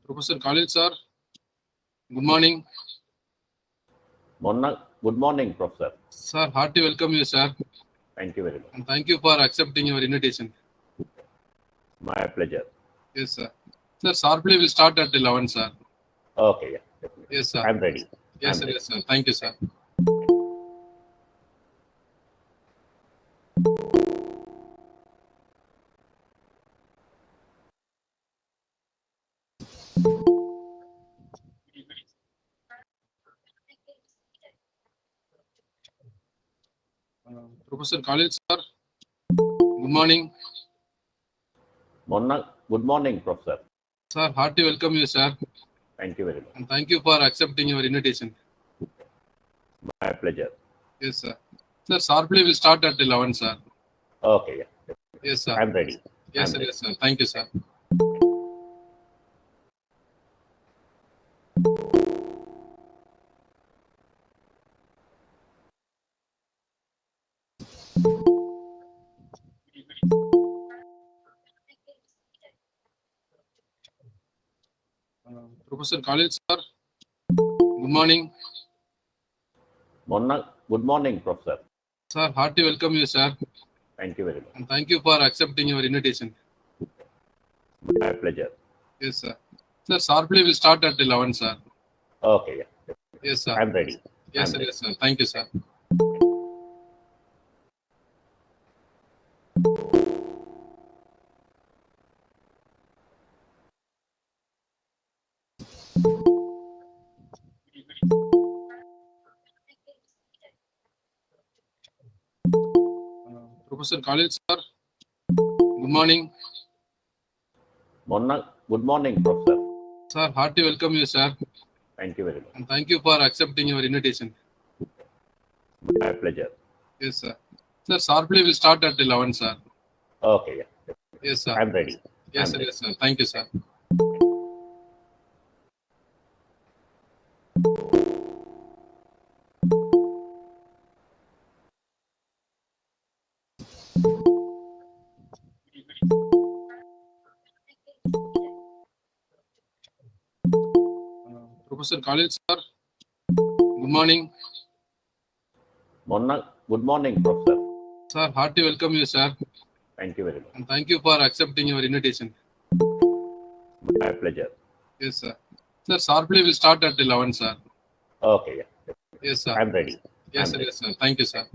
Professor Khalid sir, good morning. Good morning, Professor. Sir, hearty welcome you, sir. Thank you very much. And thank you for accepting your invitation. My pleasure. Yes, sir. Sir, sharply will start at 11, sir. Okay, yeah. Definitely. Yes, sir. I'm ready. Yes, I'm sir. ready. Yes, sir. Thank you, sir. Professor Khalid sir, good morning. Good morning, Professor. Sir, hearty welcome you, sir. Thank you very much. And thank you for accepting your invitation. My pleasure. Yes, sir. Sir, sharply will start at 11, sir. Okay, yeah. Definitely. Yes, sir. I'm ready. Yes, I'm sir. ready. Yes, sir. Thank you, sir. Professor Khalid sir, good morning. Good morning, Professor. Sir, hearty welcome you, sir. Thank you very much. And thank you for accepting your invitation. My pleasure. Yes, sir. Sir, sharply will start at 11, sir. Okay, yeah. Definitely. Yes, sir. I'm ready. Yes, I'm sir. ready. Yes, sir. Thank you, sir. Professor Khalid sir, good morning. Good morning, Professor. Sir, hearty welcome you, sir. Thank you very much. And thank you for accepting your invitation. My pleasure. Yes, sir. Sir, sharply will start at 11, sir. Okay, yeah. Definitely. Yes, sir. I'm ready. Yes, I'm sir. ready. Yes, sir. Thank you, sir. Professor Khalid sir, good morning. Good morning, Professor. Sir, hearty welcome you, sir. Thank you very much. And thank you for accepting your invitation. My pleasure. Yes, sir. Sir, sharply will start at 11, sir. Okay, yeah. Definitely. Yes, sir. I'm ready. Yes, I'm sir. ready. Yes, sir. Thank you, sir.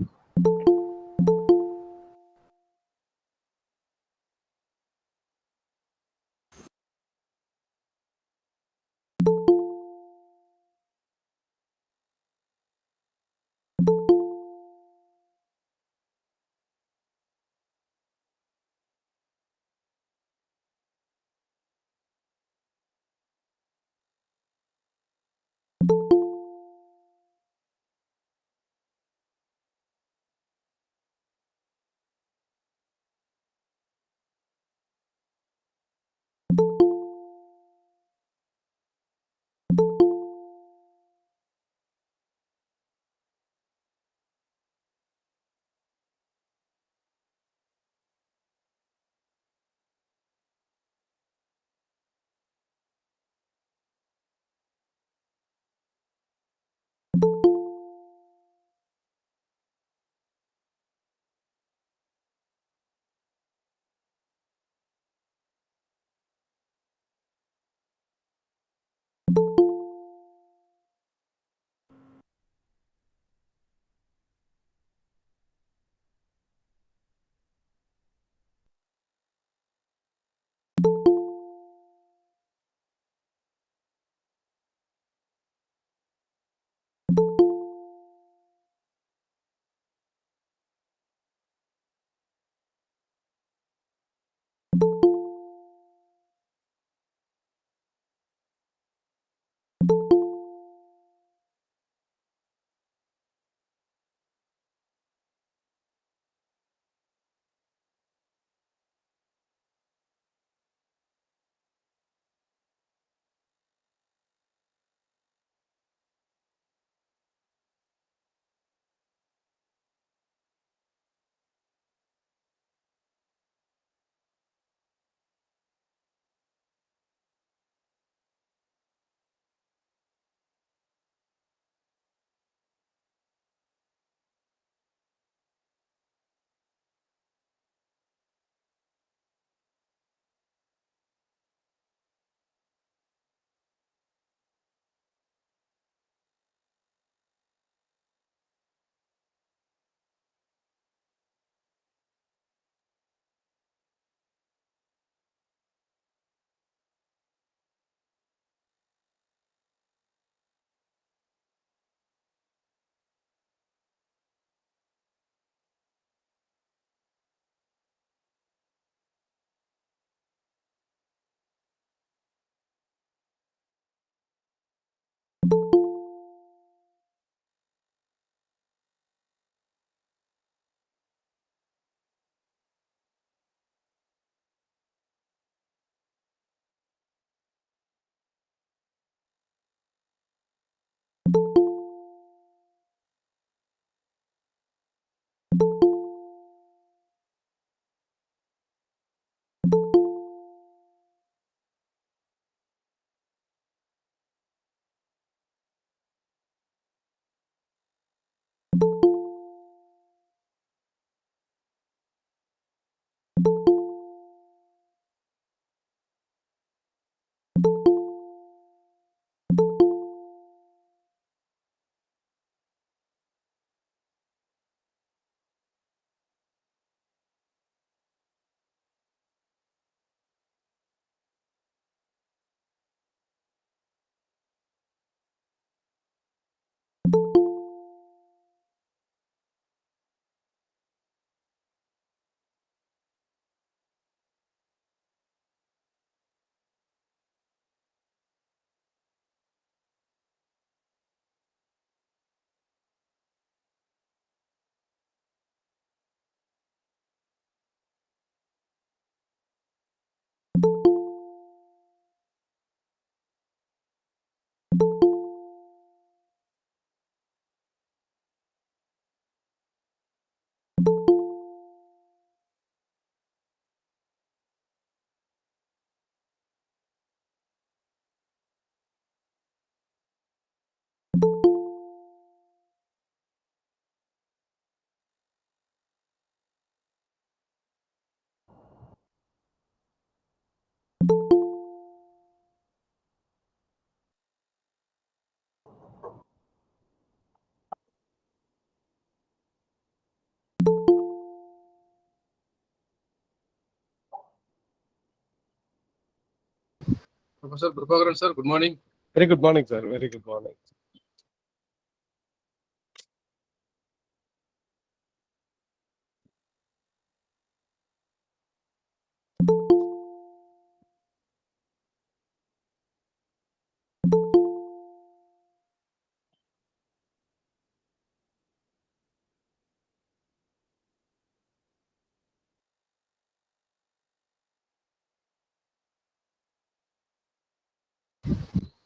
Professor Prabhakaran sir, good morning. Very good morning, sir. Very good morning.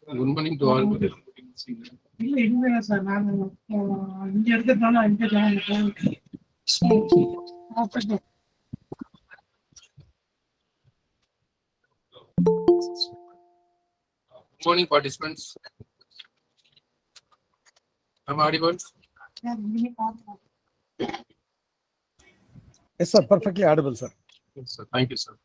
Good morning to all. இல்ல இல்ல sir நான் இங்க இருக்கிறதுனால அங்க join Good morning, participants. Am I audible? Yes, sir. Perfectly audible, sir. Yes, sir. Thank you, sir.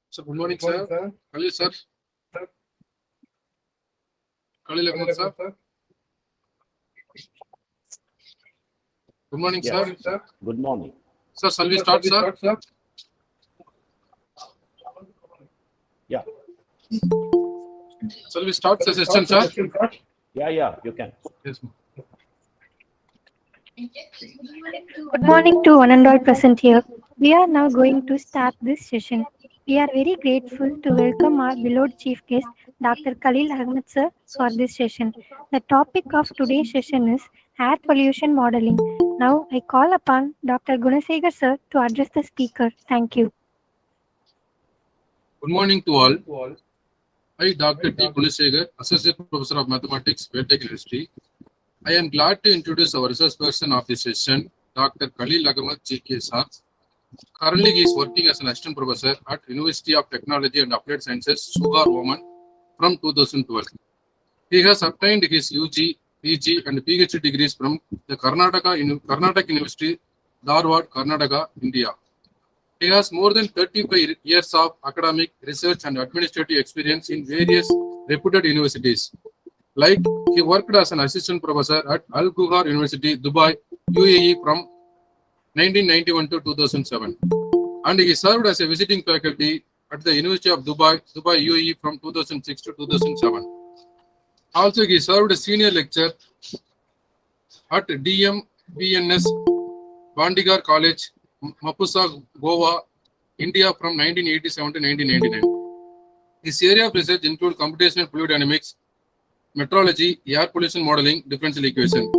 So good morning, sir. Khalil, sir. Khalil Ahmed, sir. Good morning, Yes. sir. Good morning. Sir, shall we start, sir? Yeah. Shall we start the session, sir? Yeah, you can. Yes, ma'am. Good morning to one and all present here. We are now going to start this session. We are very grateful to welcome our beloved chief guest, Dr. Khalil Ahmed sir, for this session. The topic of today's session is air pollution modeling. Now I call upon Dr. Gunasekhar sir to address the speaker. Thank you. Good morning to all. I, Dr. T. Gunasekhar, Associate Professor of Mathematics, Vedtech University. I am glad to introduce our research person of this session, Dr. Khalil Ahmed GK sir. Currently, he is working as an assistant professor at University of Technology and Applied Sciences, Sugar, Oman, from 2012. He has obtained his UG, PG, and PhD degrees from the Karnataka University, Dharwad, Karnataka, India. He has more than 35 years of academic, research, and administrative experience in various reputed universities. Like, he worked as an assistant professor at Al Ghuzar University, Dubai, UAE from 1991 to 2007. And he served as a visiting faculty at the University of Dubai, UAE from 2006 to 2007. Also, he served as senior lecturer at DMBNS Bandigar College, Mapusa, Goa, India from 1987 to 1999. His area of research include computational fluid dynamics, metrology, air pollution modeling, differential equation.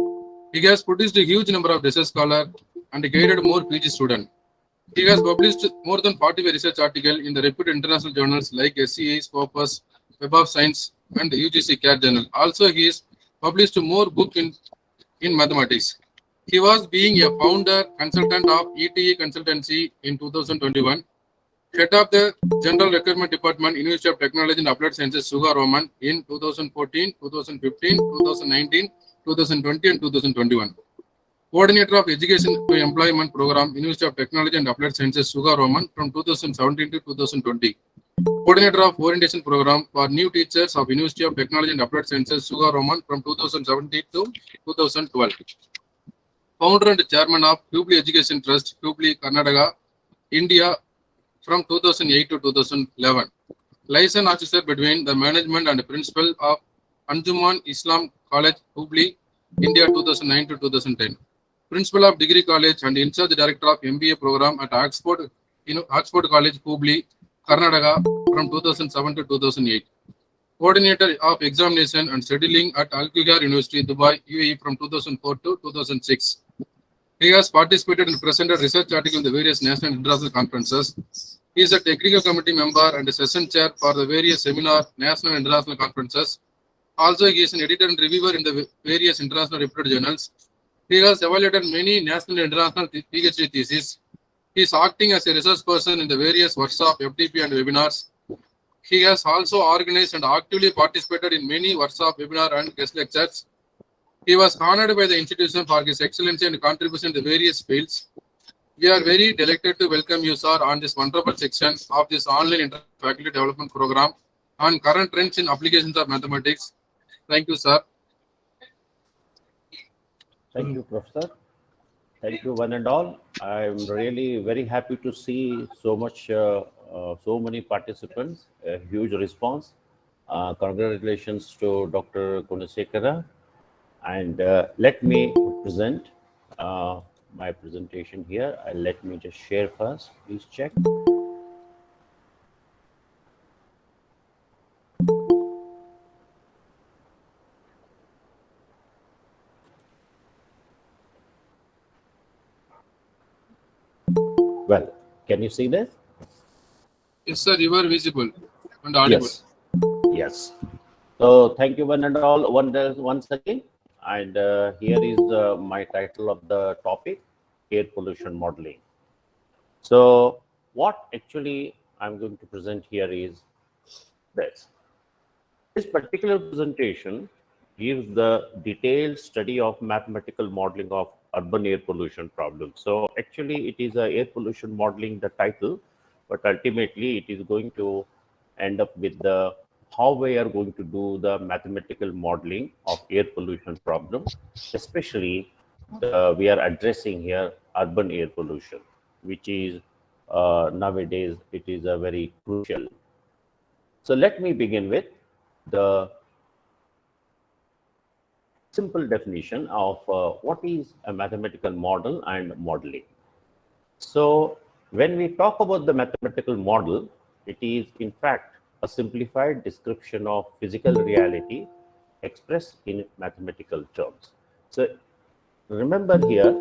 He has produced a huge number of research scholars and guided more PG students. He has published more than 45 research articles in the reputed international journals like SCA, Scopus, Web of Science, and UGC CAT journal. Also, he has published more books in mathematics. He was being a founder consultant of ETE Consultancy in 2021, head of the General Recruitment Department, University of Technology and Applied Sciences, Sugar, Oman in 2014, 2015, 2019, 2020, and 2021. Coordinator of Education to Employment Program, University of Technology and Applied Sciences, Sugar, Oman from 2017 to 2020. Coordinator of Orientation Program for New Teachers of University of Technology and Applied Sciences, Sugar, Oman from 2017 to 2012. Founder and Chairman of Hubli Education Trust, Hubli, Karnataka, India from 2008 to 2011. Liaison Officer between the management and Principal of Anjuman Islam College, Hubli, India 2009 to 2010. Principal of Degree College and in charge Director of MBA program at Oxford College, Hubli, Karnataka from 2007 to 2008. Coordinator of Examination and Scheduling at Al Ghuzar University, Dubai, UAE from 2004 to 2006. He has participated and presented research articles in the various national and international conferences. He is a technical committee member and a session chair for the various seminar, national and international conferences. Also, he is an editor and reviewer in the various international reputed journals. He has evaluated many national and international PhD theses. He is acting as a research person in the various workshops, FDP, and webinars. He has also organized and actively participated in many workshops, webinars, and guest lectures. He was honored by the institution for his excellency and contribution to various fields. We are very delighted to welcome you, sir, on this wonderful section of this online inter-faculty development program on current trends in applications of mathematics. Thank you, sir. Thank you, Professor. Thank you, one and all. I'm really very happy to see so many participants, a huge response. Congratulations to Dr. Gunasekhara. And let me present my presentation here. Let me just share first. Please check. Can you see this? Yes, sir, you are visible and audible. Yes. Yes. So thank you one and all once again. And here is my title of the topic, air pollution modeling. So what actually I'm going to present here is this. This particular presentation gives the detailed study of mathematical modeling of urban air pollution problems. So actually it is a air pollution modeling, the title, but ultimately it is going to end up with the how we are going to do the mathematical modeling of air pollution problem, especially we are addressing here urban air pollution, which is nowadays it is a very crucial. So let me begin with the simple definition of what is a mathematical model and modeling. So when we talk about the mathematical model, it is in fact a simplified description of physical reality expressed in mathematical terms. So remember here,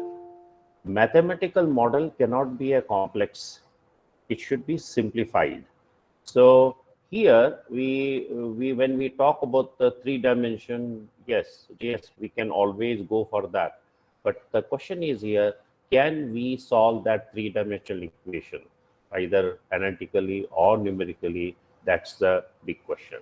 mathematical model cannot be a complex, it should be simplified. So here we when we talk about the 3-dimension, yes, we can always go for that. But the question is here, can we solve that 3-dimensional equation either analytically or numerically? That's the big question.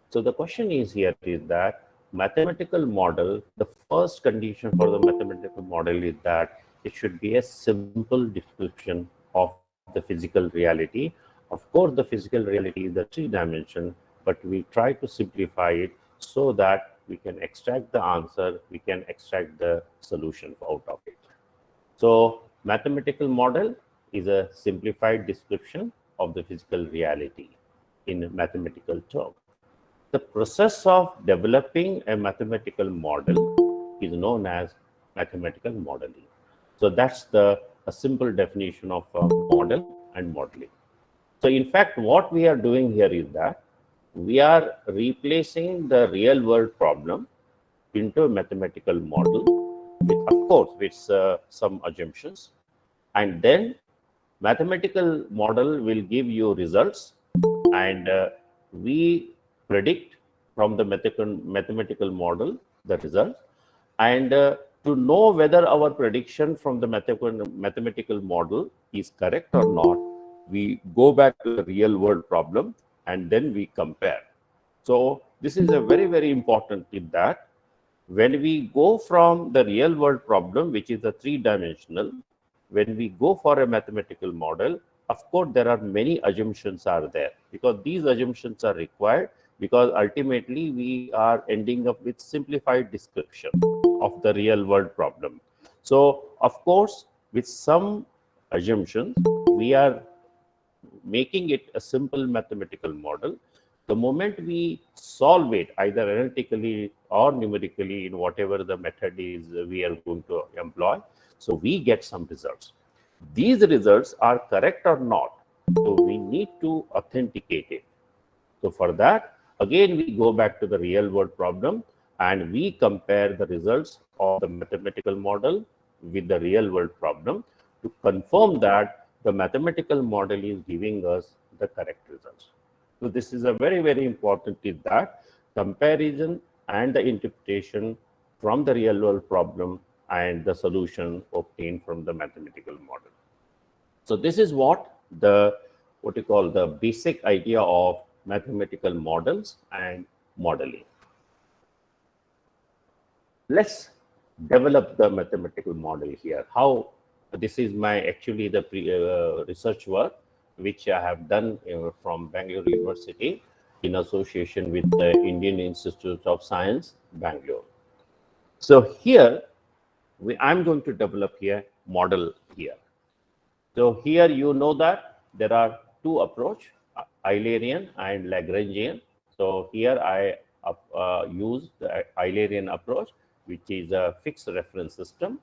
So the question is here is that mathematical model, the first condition for the mathematical model is that it should be a simple description of the physical reality. Of course, the physical reality is the 3-dimension, but we try to simplify it so that we can extract the answer, we can extract the solution out of it. So mathematical model is a simplified description of the physical reality in mathematical terms. The process of developing a mathematical model is known as mathematical modeling. So that's a simple definition of model and modeling. So in fact, what we are doing here is that we are replacing the real world problem into a mathematical model with, of course, with some assumptions. And then mathematical model will give you results, and we predict from the mathematical model the results. And to know whether our prediction from the mathematical model is correct or not, we go back to the real world problem and then we compare. So this is a very, very important in that when we go from the real world problem, which is a 3-dimensional, when we go for a mathematical model, of course, there are many assumptions are there, because these assumptions are required, because ultimately we are ending up with simplified description of the real world problem. So of course, with some assumptions, we are making it a simple mathematical model. The moment we solve it either analytically or numerically in whatever the method is we are going to employ, so we get some results. These results are correct or not, so we need to authenticate it. So for that, again, we go back to the real world problem and we compare the results of the mathematical model with the real world problem to confirm that the mathematical model is giving us the correct results. So this is a very, very important is that comparison and the interpretation from the real world problem and the solution obtained from the mathematical model. So this is what you call the basic idea of mathematical models and modeling. Let's develop the mathematical model here. How this is my actually the research work which I have done from Bangalore University in association with the Indian Institute of Science, Bangalore. So here I'm going to develop here model here. So here you know that there are two approach, Eulerian and Lagrangian. So here I use the Eulerian approach, which is a fixed reference system,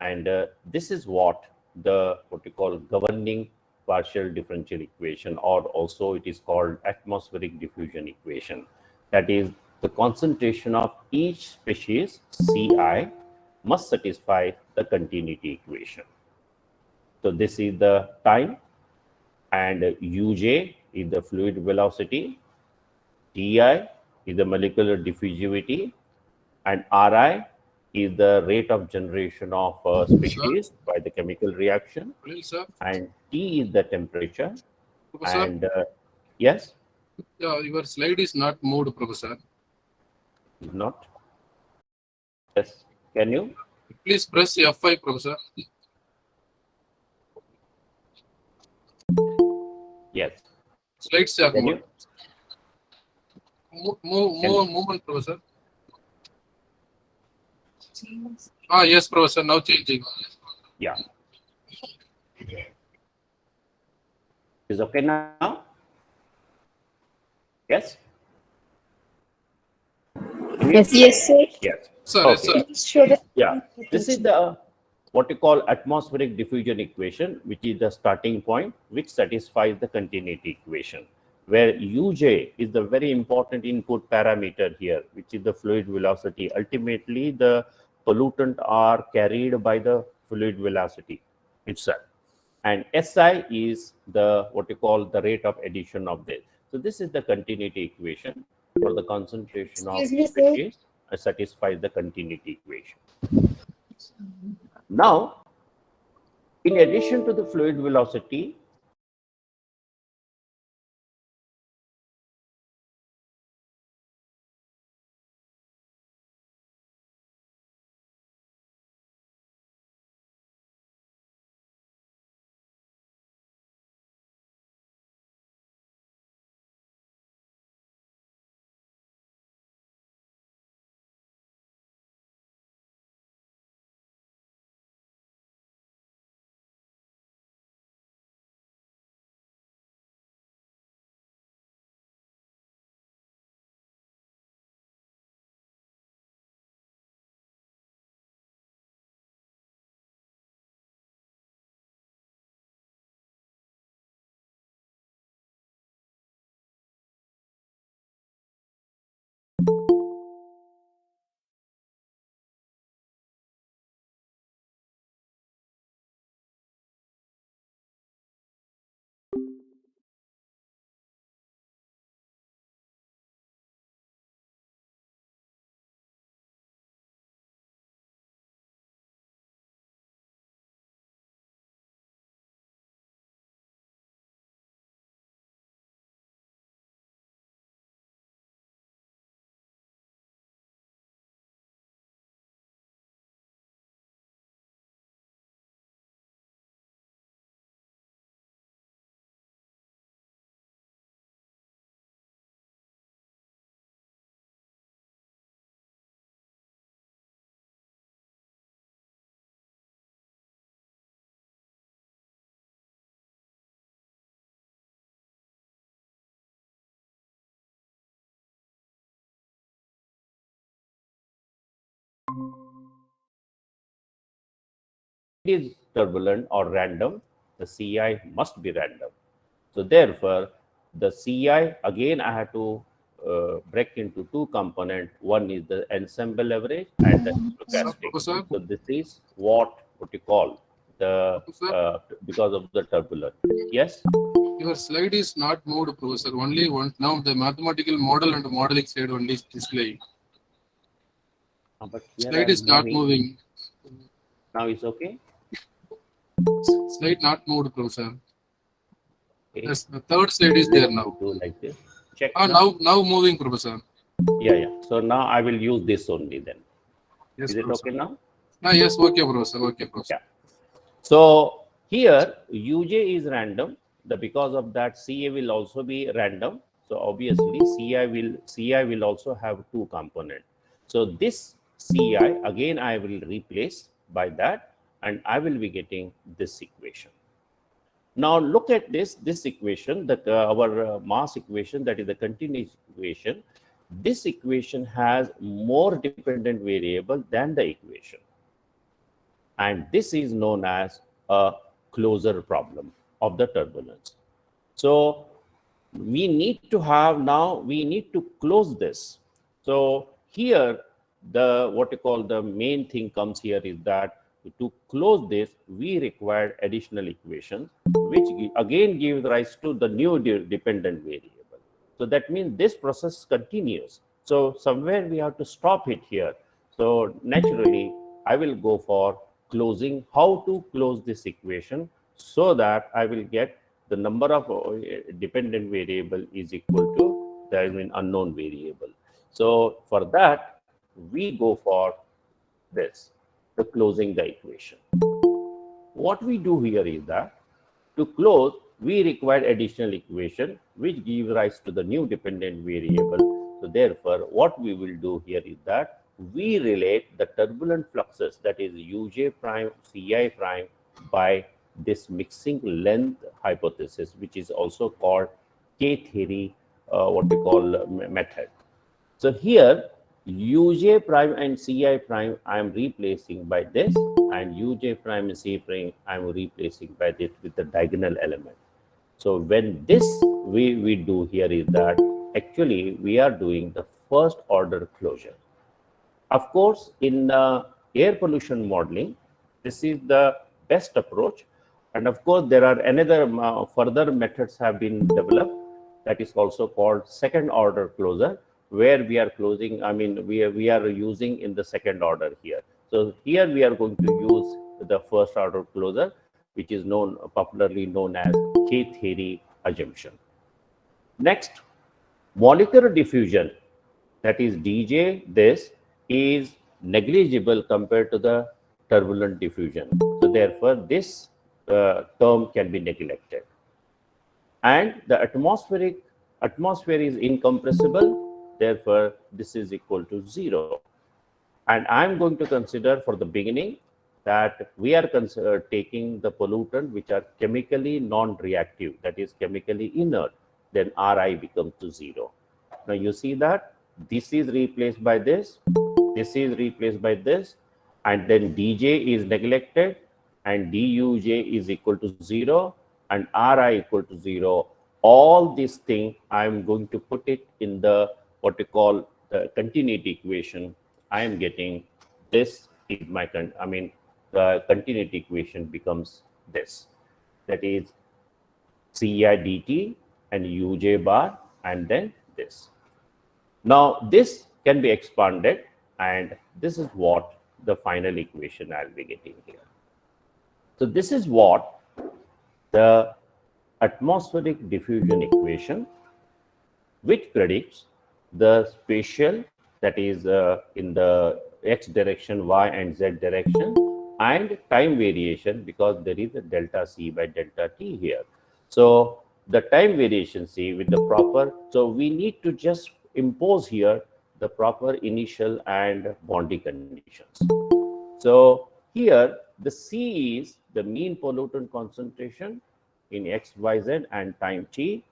and this is what you call governing partial differential equation, or also it is called atmospheric diffusion equation. That is, the concentration of each species Ci must satisfy the continuity equation. So this is the time and Uj is the fluid velocity, Ti is the molecular diffusivity, and Ri is the rate of generation of species by the chemical reaction, Kalil sir, and T is the temperature. Professor, And yes, yeah, your slide is not moved, Professor. is not. Yes, can you? Please press F5, Professor. Yes. Slides are Can moved. you? Movement, Professor. Yes, Professor, now changing. Yeah. Is okay now? Yes? Yes, sir. Yes. Sir, Okay. yes, sir. Sure. Yeah. This is the what you call atmospheric diffusion equation, which is the starting point, which satisfies the continuity equation, where Uj is the very important input parameter here, which is the fluid velocity. Ultimately, the pollutant are carried by the fluid velocity itself. And SI is the what you call the rate of addition of this. So this is the continuity equation for the concentration of Excuse me, sir. species satisfies the continuity equation. Now, in addition to the fluid velocity, it is turbulent or random, the Ci must be random. So therefore, the Ci, again, I have to break into two components. One is the ensemble average and the stochastic. Professor, So this is what you call the, Professor, because of the turbulence. Yes? your slide is not moved, Professor. Only one. Now the mathematical model and modeling slide only is displaying. But here Slide I'm is not moving. moving. Now it's okay? Slide not moved, Professor. Okay. Yes, the third slide is there now. Do like this. Check Now moving, Professor. Yeah. So now I will use this only then. Yes, Is it Professor. okay now? Yes, okay, Professor. Okay, Professor. Yeah. So here Uj is random. Because of that Ca will also be random. So obviously Ci will also have two components. So this Ci again I will replace by that, and I will be getting this equation. Now look at this equation, that our mass equation, that is the continuous equation. This equation has more dependent variable than the equation, and this is known as a closure problem of the turbulence. So we need to close this. So here the what you call the main thing comes here is that to close this, we required additional equations, which again gives rise to the new dependent variable. So that means this process continues. So somewhere we have to stop it here. So naturally, I will go for closing, how to close this equation so that I will get the number of dependent variable is equal to the unknown variable. So for that, we go for this, the closing the equation. What we do here is that to close, we require additional equation which gives rise to the new dependent variable. So therefore, what we will do here is that we relate the turbulent fluxes, that is uj prime, ci prime, by this mixing length hypothesis, which is also called K-theory, what we call method. So here, uj prime and ci prime I am replacing by this, and uj prime and c prime I am replacing by this with the diagonal element. So when this we do here is that actually we are doing the first order closure. Of course, in air pollution modeling, this is the best approach. And of course, there are another further methods have been developed that is also called second order closure, where we are closing, I mean, we are using in the second order here. So here we are going to use the first order closure, which is popularly known as K-theory assumption. Next, molecular diffusion, that is DJ, this is negligible compared to the turbulent diffusion. So therefore, this term can be neglected. And the atmosphere is incompressible, therefore this is equal to 0. And I'm going to consider for the beginning that we are taking the pollutant which are chemically non-reactive, that is chemically inert, then Ri becomes to 0. Now you see that this is replaced by this is replaced by this, and then Dj is neglected, and Duj is equal to 0, and Ri equal to 0. All these things I am going to put it in the what we call the continuity equation. I am getting this is my the continuity equation becomes this, that is Ci dt and Uj bar, and then this. Now this can be expanded, and this is what the final equation I'll be getting here. So this is what the atmospheric diffusion equation, which predicts the spatial, that is in the x direction, y and z direction, and time variation, because there is a delta c by delta t here. So the time variation c with the proper, so we need to just impose here the proper initial and boundary conditions. So here the c is the mean pollutant concentration in x, y, z and time t.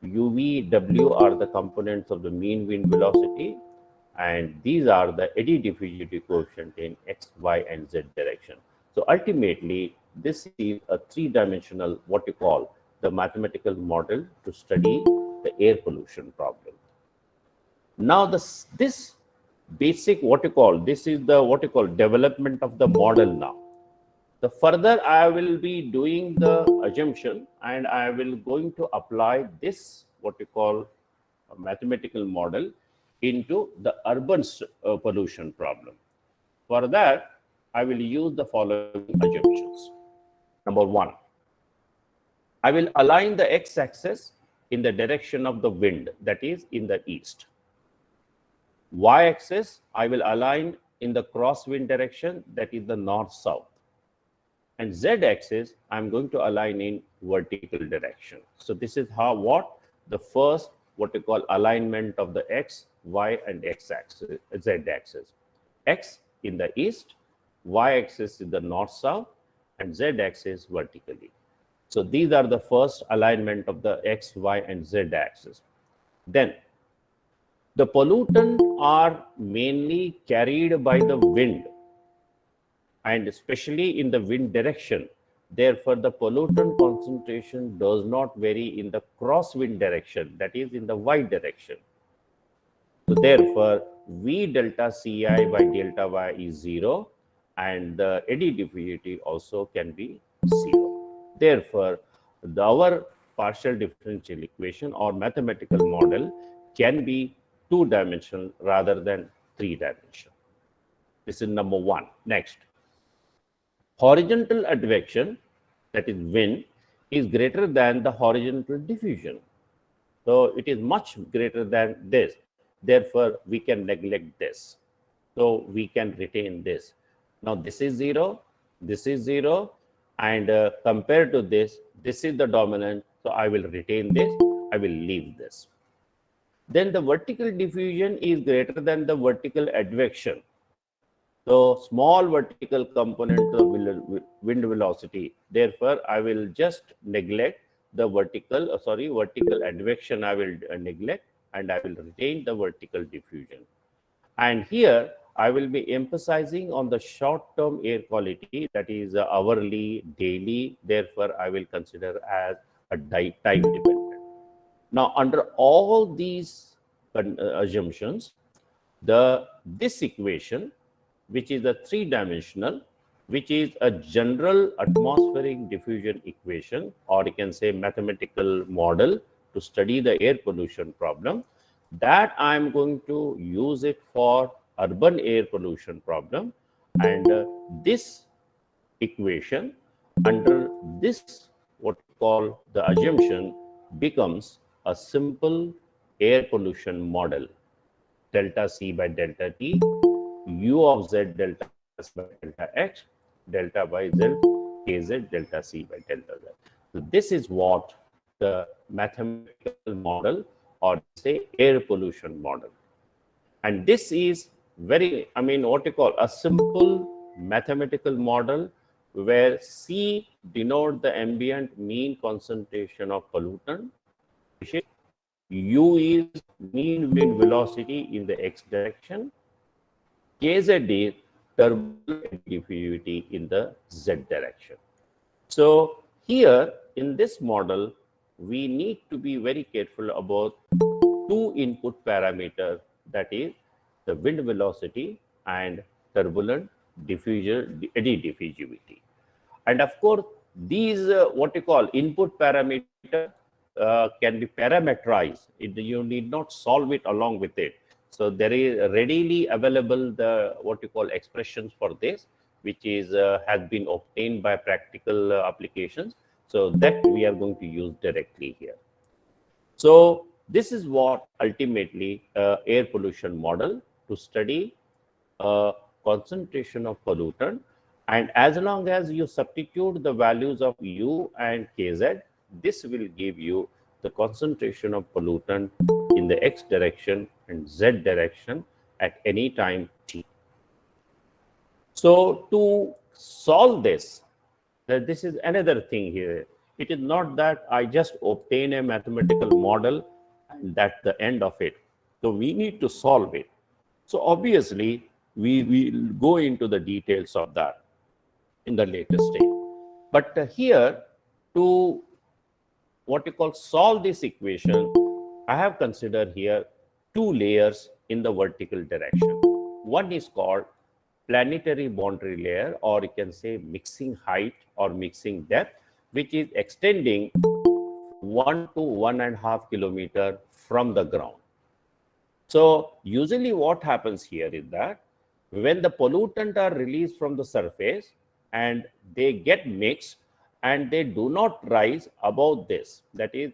U, V, W are the components of the mean wind velocity, and these are the eddy diffusivity coefficient in x, y, and z direction. So ultimately, this is a three-dimensional, what you call the mathematical model to study the air pollution problem. Now, this basic this is the what you call development of the model now. The further I will be doing the assumption, and I will going to apply this what you call a mathematical model into the urban pollution problem. For that, I will use the following assumptions. Number one, I will align the x-axis in the direction of the wind, that is in the east. Y-axis, I will align in the crosswind direction, that is the north-south. And z-axis, I'm going to align in vertical direction. So this is what the first what we call alignment of the x, y, and x-axis, z-axis. X in the east, y-axis in the north-south, and z-axis vertically. So these are the first alignment of the x, y, and z-axis. Then the pollutants are mainly carried by the wind, and especially in the wind direction. Therefore, the pollutant concentration does not vary in the crosswind direction, that is in the y direction. So therefore, V delta Ci by delta y is 0, and the eddy diffusivity also can be 0. Therefore, our partial differential equation or mathematical model can be two-dimensional rather than three-dimensional. This is number one. Next, horizontal advection, that is wind, is greater than the horizontal diffusion. So it is much greater than this. Therefore, we can neglect this. So we can retain this. Now this is 0, this is 0, and compared to this is the dominant. So I will retain this, I will leave this. Then the vertical diffusion is greater than the vertical advection. So small vertical component of wind velocity. Therefore, I will just neglect the vertical advection. I will neglect, and I will retain the vertical diffusion. And here I will be emphasizing on the short-term air quality, that is hourly, daily. Therefore, I will consider as a time dependent. Now, under all these assumptions, this equation, which is a three-dimensional, which is a general atmospheric diffusion equation, or you can say mathematical model to study the air pollution problem, that I'm going to use it for urban air pollution problem. And this equation under this, what we call the assumption, becomes a simple air pollution model. Delta C by delta T, U of Z delta S by delta X, delta by Z, KZ delta C by delta Z. So this is what the mathematical model, or say air pollution model. And this is very, what you call a simple mathematical model where C denote the ambient mean concentration of pollutant, U is mean wind velocity in the X direction, KZ is turbulent diffusivity in the Z direction. So here in this model, we need to be very careful about two input parameters, that is the wind velocity and turbulent eddy diffusivity. And of course, these what you call input parameter can be parameterized. You need not solve it along with it. So there is readily available the what you call expressions for this, which is has been obtained by practical applications. So that we are going to use directly here. So this is what ultimately air pollution model to study concentration of pollutant. And as long as you substitute the values of U and KZ, this will give you the concentration of pollutant in the X direction and Z direction at any time T. So to solve this, this is another thing here. It is not that I just obtain a mathematical model and that's the end of it. So we need to solve it. So obviously, we will go into the details of that in the later stage. But here, to what you call solve this equation, I have considered here two layers in the vertical direction. One is called planetary boundary layer, or you can say mixing height or mixing depth, which is extending 1 to 1.5 kilometers from the ground. So usually what happens here is that when the pollutant are released from the surface and they get mixed and they do not rise above this, that is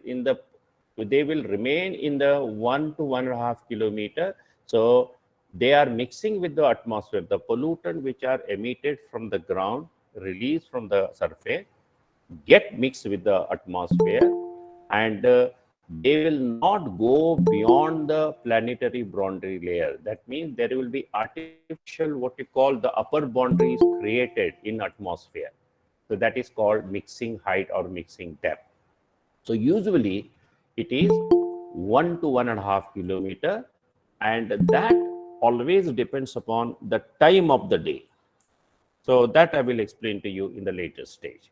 they will remain in the 1 to 1.5 kilometer. So they are mixing with the atmosphere. The pollutant which are emitted from the ground, released from the surface, get mixed with the atmosphere, and they will not go beyond the planetary boundary layer. That means there will be artificial, what we call the upper boundaries created in atmosphere. So that is called mixing height or mixing depth. So usually it is 1 to 1.5 kilometer, and that always depends upon the time of the day. So that I will explain to you in the later stage.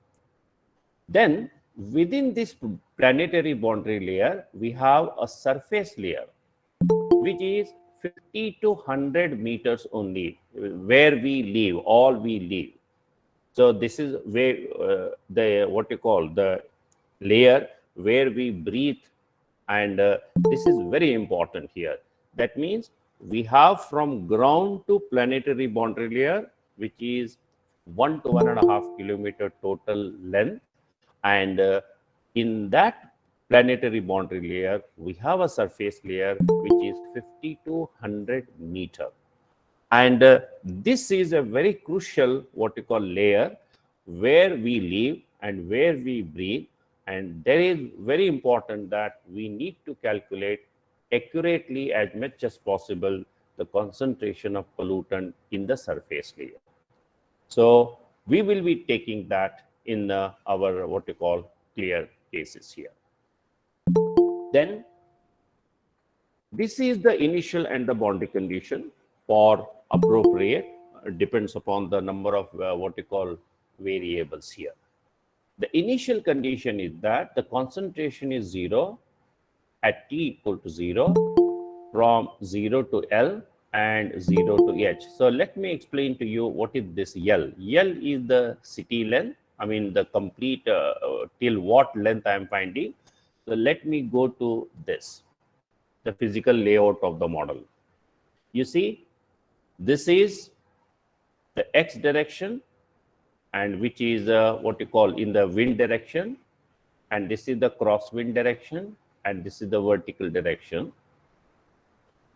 Then within this planetary boundary layer, we have a surface layer, which is 50 to 100 meters only, where we live, all we live. So this is where the what you call the layer where we breathe, and this is very important here. That means we have from ground to planetary boundary layer, which is 1 to 1.5 kilometer total length, and in that planetary boundary layer we have a surface layer which is 50 to 100 meter. And this is a very crucial what you call layer where we live and where we breathe. And there is very important that we need to calculate accurately as much as possible the concentration of pollutant in the surface layer. So we will be taking that in our what you call clear cases here. Then this is the initial and the boundary condition for appropriate, depends upon the number of what you call variables here. The initial condition is that the concentration is 0 at T equal to 0, from 0 to L and 0 to H. So let me explain to you what is this L. L is the city length, I mean the complete till what length I am finding. So let me go to this, the physical layout of the model. You see, this is the X direction, and which is what you call in the wind direction, and this is the crosswind direction, and this is the vertical direction.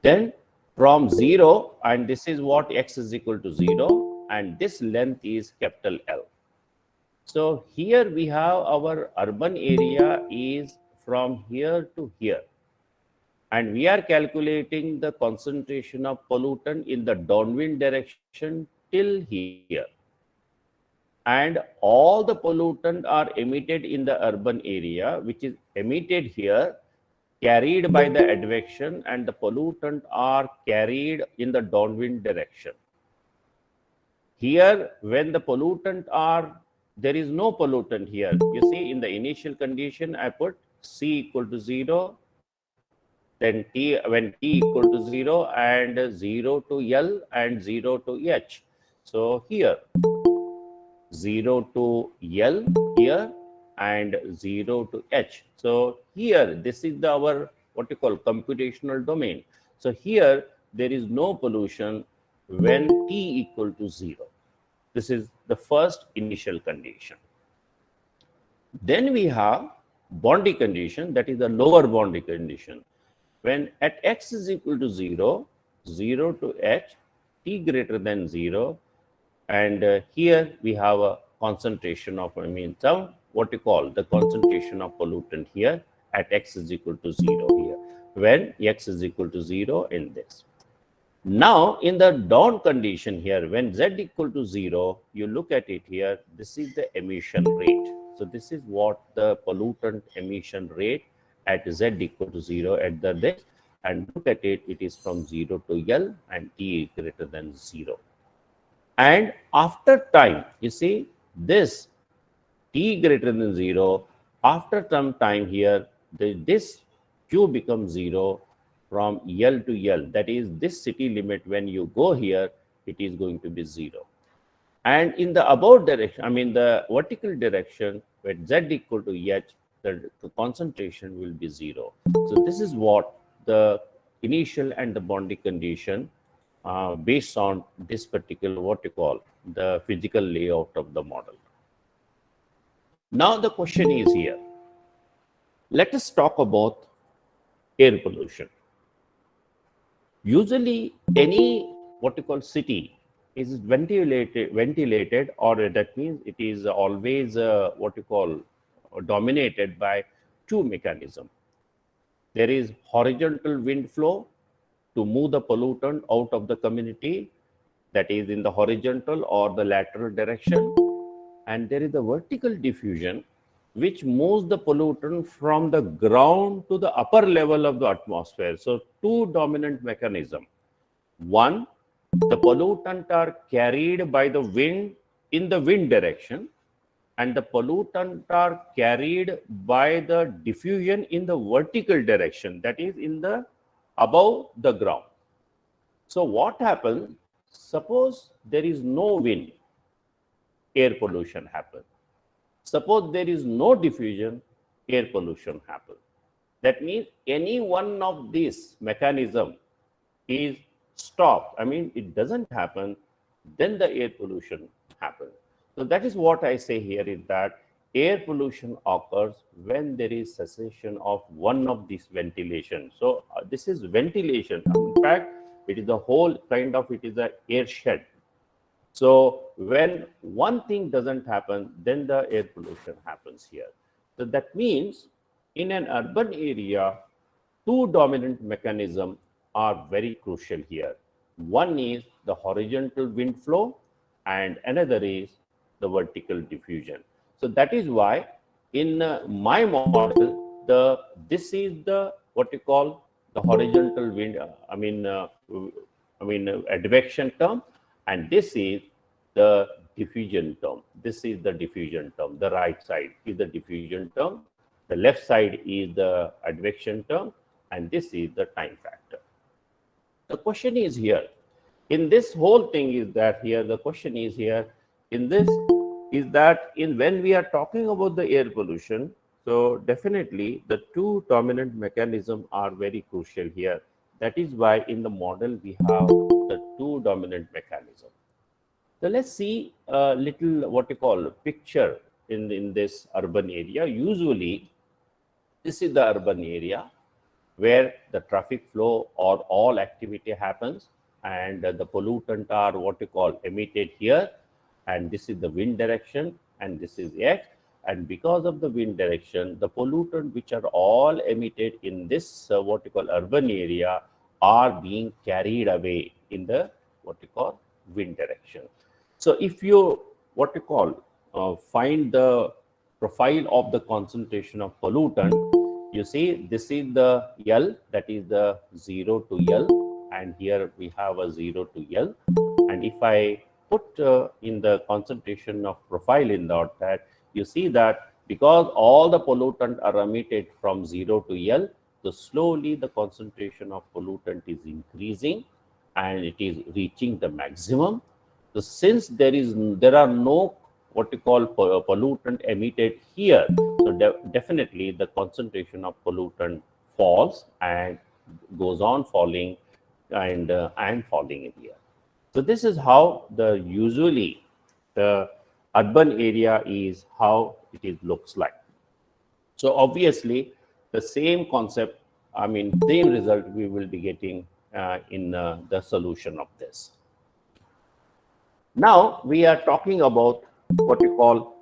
Then from 0, and this is what X is equal to 0, and this length is capital L. So here we have our urban area is from here to here, and we are calculating the concentration of pollutant in the downwind direction till here. And all the pollutant are emitted in the urban area, which is emitted here, carried by the advection, and the pollutant are carried in the downwind direction. Here, when the pollutant are, there is no pollutant here. You see, in the initial condition, I put C equal to 0, then T, when T equal to 0, and 0 to L and 0 to H. So here, 0 to L here and 0 to H. So here, this is our what you call computational domain. So here, there is no pollution when T equal to 0. This is the first initial condition. Then we have boundary condition, that is the lower boundary condition. When at X is equal to 0, 0 to H, T greater than 0, and here we have a concentration of, some what you call the concentration of pollutant here at X is equal to 0 here, when X is equal to 0 in this. Now, in the down condition here, when Z equal to 0, you look at it here, this is the emission rate. So this is what the pollutant emission rate at Z equal to 0 at the this, and look at it, it is from 0 to L and T greater than 0. And after time, you see this T greater than 0, after some time here, this Q becomes 0 from L to L. That is this city limit, when you go here, it is going to be 0. And in the above direction, the vertical direction, when Z equal to H, the concentration will be 0. So this is what the initial and the boundary condition based on this particular what you call the physical layout of the model. Now the question is here. Let us talk about air pollution. Usually any what you call city is ventilated, or that means it is always what you call dominated by two mechanisms. There is horizontal wind flow to move the pollutant out of the community, that is in the horizontal or the lateral direction, and there is the vertical diffusion, which moves the pollutant from the ground to the upper level of the atmosphere. So two dominant mechanisms. One, the pollutant are carried by the wind in the wind direction, and the pollutant are carried by the diffusion in the vertical direction, that is in the above the ground. So what happens? Suppose there is no wind, air pollution happens. Suppose there is no diffusion, air pollution happens. That means any one of these mechanism is stopped. I mean, it doesn't happen, then the air pollution happens. So that is what I say here is that air pollution occurs when there is cessation of one of these ventilation. So this is ventilation. In fact, it is the whole kind of, it is a air shed. So when one thing doesn't happen, then the air pollution happens here. So that means in an urban area, two dominant mechanisms are very crucial here. One is the horizontal wind flow and another is the vertical diffusion. So that is why in my model, this is the what you call the horizontal wind, advection term, and this is the diffusion term. This is the diffusion term. The right side is the diffusion term. The left side is the advection term, and this is the time factor. The question is here, in this whole thing is that here, the question is here, in this is that when we are talking about the air pollution, so definitely the two dominant mechanisms are very crucial here. That is why in the model we have the two dominant mechanisms. So let's see a little what you call picture in this urban area. Usually, this is the urban area where the traffic flow or all activity happens, and the pollutant are what you call emitted here, and this is the wind direction, and this is X. And because of the wind direction, the pollutant which are all emitted in this what you call urban area are being carried away in the what you call wind direction. So if you what you call find the profile of the concentration of pollutant, you see this is the L, that is the 0 to L, and here we have a 0 to L. And if I put in the concentration of profile in that, you see that because all the pollutant are emitted from 0 to L, so slowly the concentration of pollutant is increasing and it is reaching the maximum. So since there are no what you call pollutant emitted here, so definitely the concentration of pollutant falls and goes on falling and falling in here. So this is how usually the urban area is, how it looks like. So obviously the same concept, same result we will be getting in the solution of this. Now we are talking about what you call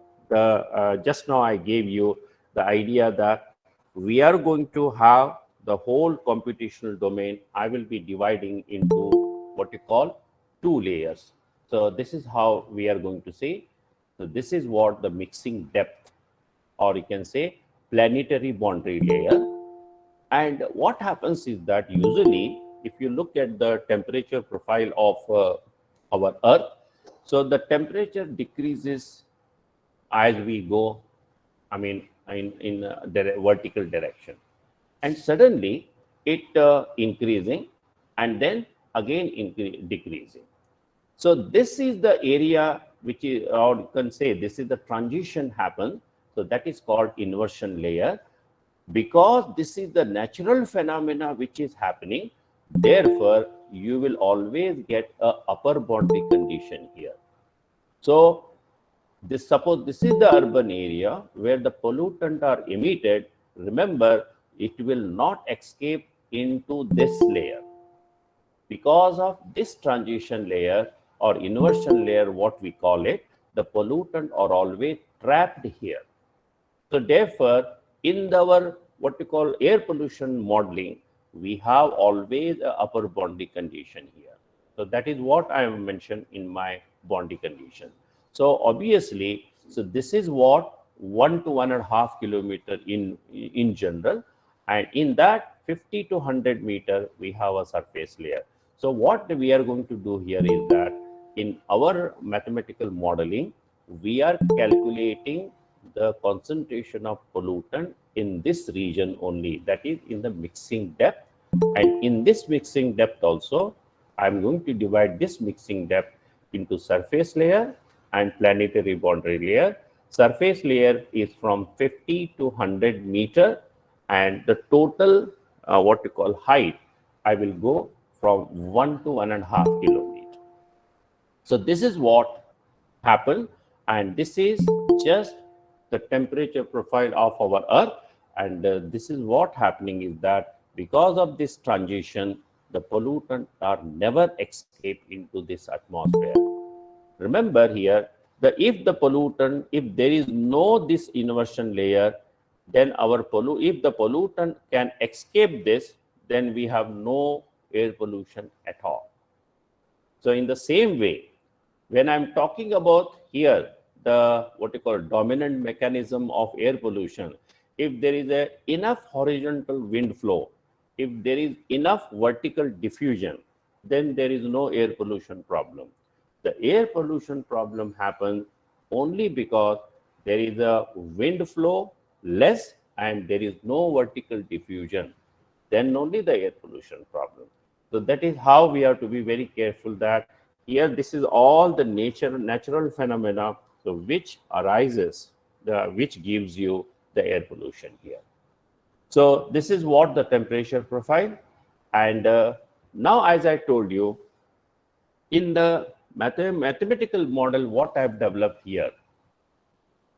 just now I gave you the idea that we are going to have the whole computational domain. I will be dividing into what you call two layers. So this is how we are going to say. So this is what the mixing depth, or you can say planetary boundary layer. And what happens is that usually if you look at the temperature profile of our Earth, so the temperature decreases as we go, in the vertical direction, and suddenly it increasing and then again decreasing. So this is the area which is, or you can say this is the transition happen. So that is called inversion layer, because this is the natural phenomena which is happening. Therefore, you will always get a upper boundary condition here. So suppose this is the urban area where the pollutant are emitted. Remember, it will not escape into this layer. Because of this transition layer or inversion layer, what we call it, the pollutant are always trapped here. So therefore, in our what we call air pollution modeling, we have always a upper boundary condition here. So that is what I have mentioned in my boundary condition. So obviously, so this is what 1 to 1.5 kilometer in general, and in that 50 to 100 meter we have a surface layer. So what we are going to do here is that in our mathematical modeling, we are calculating the concentration of pollutant in this region only, that is in the mixing depth. And in this mixing depth also, I'm going to divide this mixing depth into surface layer and planetary boundary layer. Surface layer is from 50 to 100 meter, and the total what we call height, I will go from 1 to 1.5 kilometer. So this is what happened, and this is just the temperature profile of our Earth. And this is what happening is that because of this transition, the pollutants are never escape into this atmosphere. Remember here, if there is no this inversion layer, then if the pollutant can escape this, then we have no air pollution at all. So in the same way, when I'm talking about here, the what you call dominant mechanism of air pollution, if there is enough horizontal wind flow, if there is enough vertical diffusion, then there is no air pollution problem. The air pollution problem happens only because there is a wind flow less and there is no vertical diffusion. Then only the air pollution problem. So that is how we have to be very careful that here this is all the natural phenomena, so which arises, which gives you the air pollution here. So this is what the temperature profile. And now, as I told you, in the mathematical model, what I have developed here,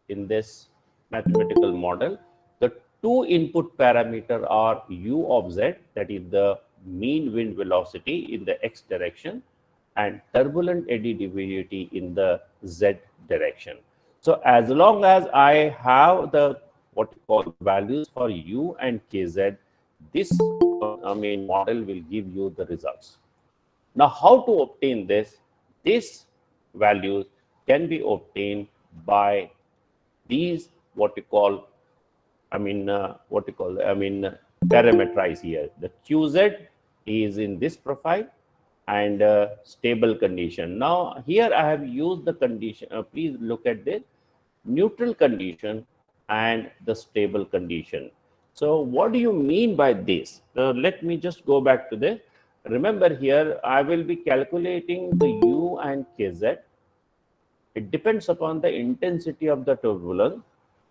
in this mathematical model, the two input parameter are u of z, that is the mean wind velocity in the x direction, and turbulent eddy deviation in the z direction. So as long as I have the what you call values for u and kz, this model will give you the results. Now, how to obtain this? These values can be obtained by these parameterize here. The QZ is in this profile and stable condition. Now, here I have used the condition. Please look at this neutral condition and the stable condition. So, what do you mean by this? Let me just go back to this. Remember here, I will be calculating the U and KZ. It depends upon the intensity of the turbulence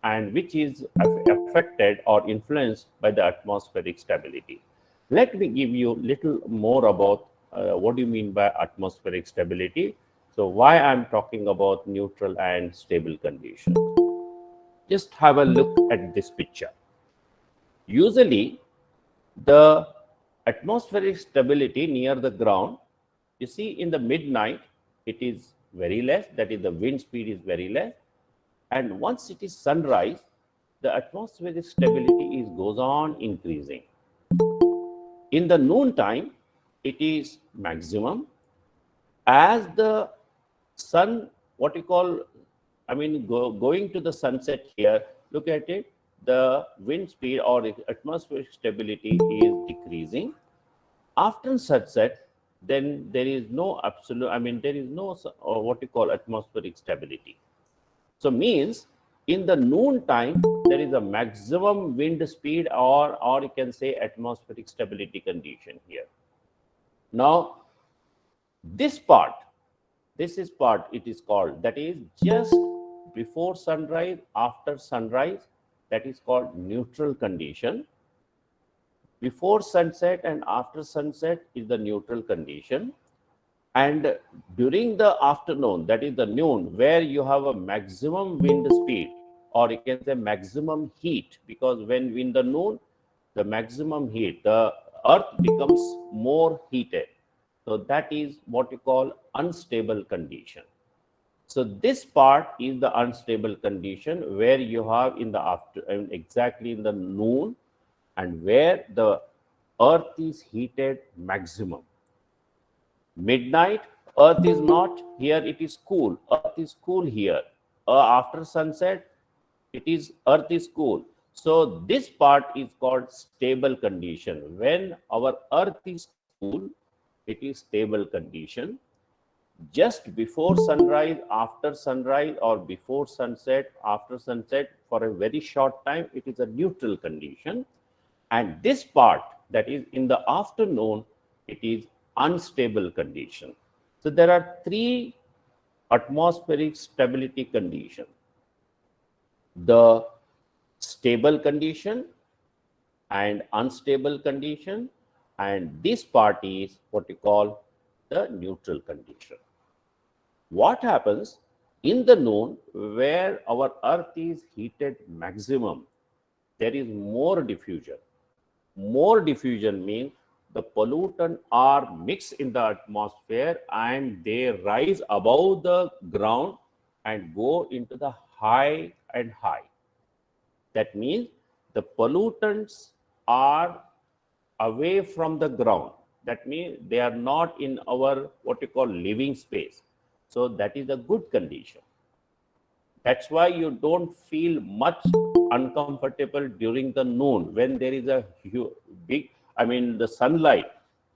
and which is affected or influenced by the atmospheric stability. Let me give you a little more about what do you mean by atmospheric stability. So why I'm talking about neutral and stable condition. Just have a look at this picture. Usually, the atmospheric stability near the ground, you see in the midnight, it is very less, that is the wind speed is very less. And once it is sunrise, the atmospheric stability goes on increasing. In the noon time, it is maximum. As the sun, going to the sunset here, look at it, the wind speed or atmospheric stability is decreasing. After sunset, then there is no atmospheric stability. So means in the noon time, there is a maximum wind speed or you can say atmospheric stability condition here. Now, this part it is called, that is just before sunrise, after sunrise, that is called neutral condition. Before sunset and after sunset is the neutral condition. And during the afternoon, that is the noon, where you have a maximum wind speed or you can say maximum heat, because when in the noon, the maximum heat, the earth becomes more heated. So that is what you call unstable condition. So this part is the unstable condition where you have in the exactly in the noon and where the earth is heated maximum. Midnight, earth is not, here it is cool, earth is cool here. After sunset, earth is cool. So this part is called stable condition. When our earth is cool, it is stable condition. Just before sunrise, after sunrise, or before sunset, after sunset, for a very short time, it is a neutral condition. And this part, that is in the afternoon, it is unstable condition. So there are three atmospheric stability conditions: the stable condition and unstable condition, and this part is what you call the neutral condition. What happens in the noon where our earth is heated maximum, there is more diffusion. More diffusion means the pollutants are mixed in the atmosphere and they rise above the ground and go into the high and high. That means the pollutants are away from the ground. That means they are not in our what you call living space. So that is a good condition. That's why you don't feel much uncomfortable during the noon when there is a big, the sunlight,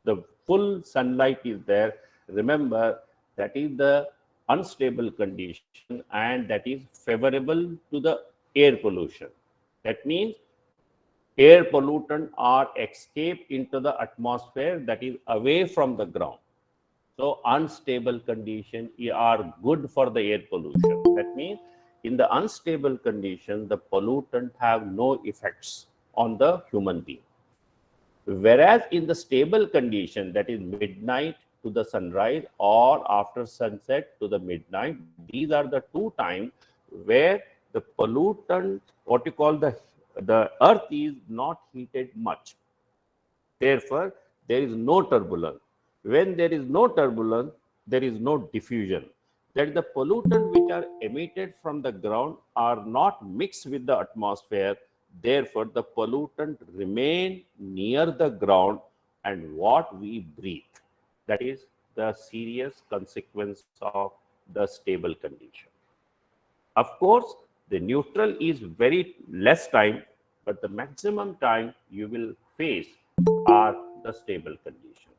the full sunlight is there. Remember, that is the unstable condition and that is favorable to the air pollution. That means air pollutants are escaped into the atmosphere that is away from the ground. So unstable conditions are good for the air pollution. That means in the unstable condition, the pollutants have no effects on the human being. Whereas in the stable condition, that is midnight to the sunrise or after sunset to the midnight, these are the two times where the pollutant, what you call the earth is not heated much. Therefore, there is no turbulence. When there is no turbulence, there is no diffusion. That the pollutants which are emitted from the ground are not mixed with the atmosphere. Therefore, the pollutant remain near the ground and what we breathe. That is the serious consequence of the stable condition. Of course, the neutral is very less time, but the maximum time you will face are the stable condition.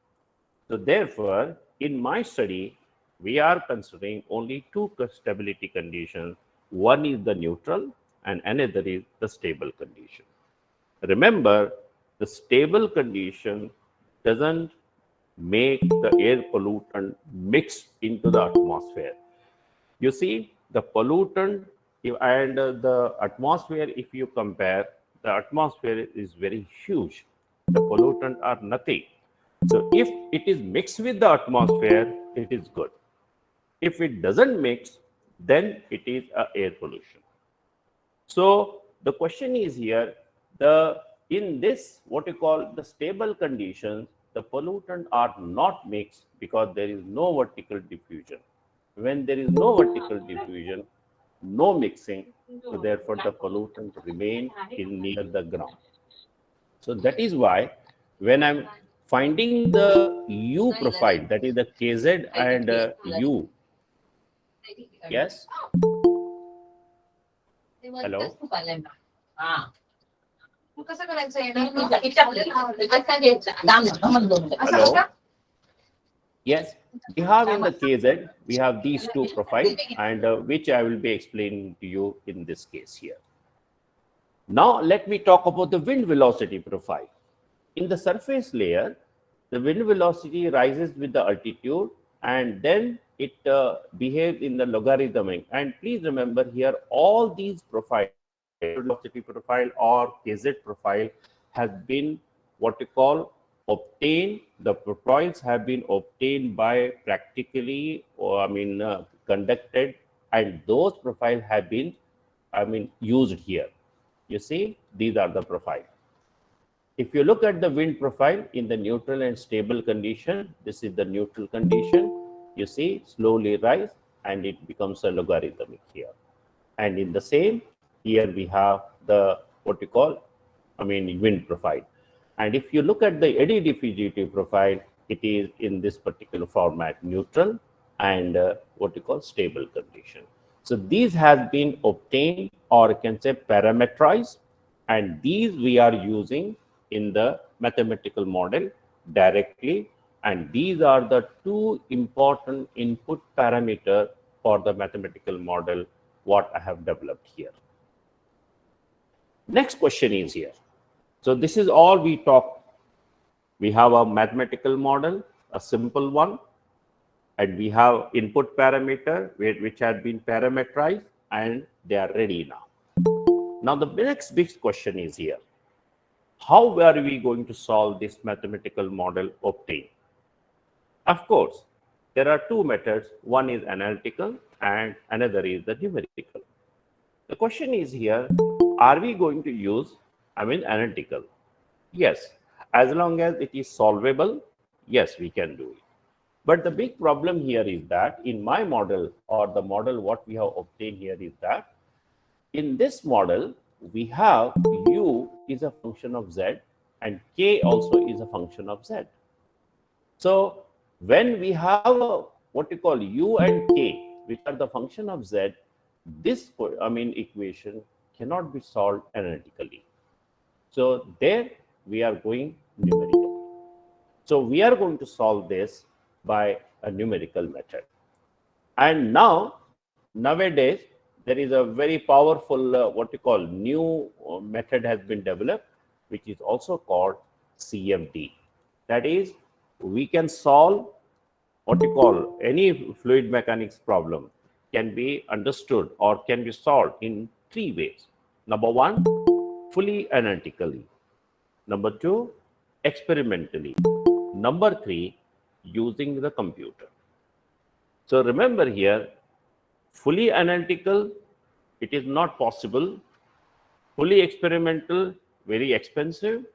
So therefore, in my study, we are considering only two stability conditions. One is the neutral and another is the stable condition. Remember, the stable condition doesn't make the air pollutant mix into the atmosphere. You see, the pollutant and the atmosphere, if you compare, the atmosphere is very huge. The pollutants are nothing. So if it is mixed with the atmosphere, it is good. If it doesn't mix, then it is air pollution. So the question is here, in this what you call the stable conditions, the pollutants are not mixed because there is no vertical diffusion. When there is no vertical diffusion, no mixing, so therefore the pollutants remain near the ground. So that is why when I'm finding the U profile, that is the KZ and U. Yes? Hello? Hello? Yes, we have in the KZ, we have these two profiles and which I will be explaining to you in this case here. Now let me talk about the wind velocity profile. In the surface layer, the wind velocity rises with the altitude and then it behaves in the logarithmic. And please remember here, all these profiles, velocity profile or KZ profile, has been what we call obtained. The profiles have been obtained by practically, conducted, and those profiles have been, used here. You see, these are the profiles. If you look at the wind profile in the neutral and stable condition, this is the neutral condition. You see, slowly rise and it becomes a logarithmic here. And in the same, here we have the what we call, wind profile. And if you look at the eddy diffusivity profile, it is in this particular format, neutral and what we call stable condition. So these have been obtained, or you can say parameterized, and these we are using in the mathematical model directly. And these are the two important input parameters for the mathematical model, what I have developed here. Next question is here. So this is all we talk. We have a mathematical model, a simple one, and we have input parameter which has been parameterized, and they are ready now. Now the next big question is here. How are we going to solve this mathematical model obtained? Of course, there are two methods. One is analytical and another is the numerical. The question is here, are we going to use, analytical? Yes, as long as it is solvable, yes, we can do it. But the big problem here is that in my model, or the model what we have obtained here, is that in this model, we have u is a function of z and k also is a function of z. So when we have what you call u and k, which are the function of z, this equation cannot be solved analytically. So there we are going numerically. So we are going to solve this by a numerical method. And nowadays, there is a very powerful new method has been developed, which is also called CFD. That is, we can solve any fluid mechanics problem can be understood or can be solved in three ways. Number one, fully analytically. Number two, experimentally. Number three, using the computer. So remember here, fully analytical, it is not possible. Fully experimental, very expensive.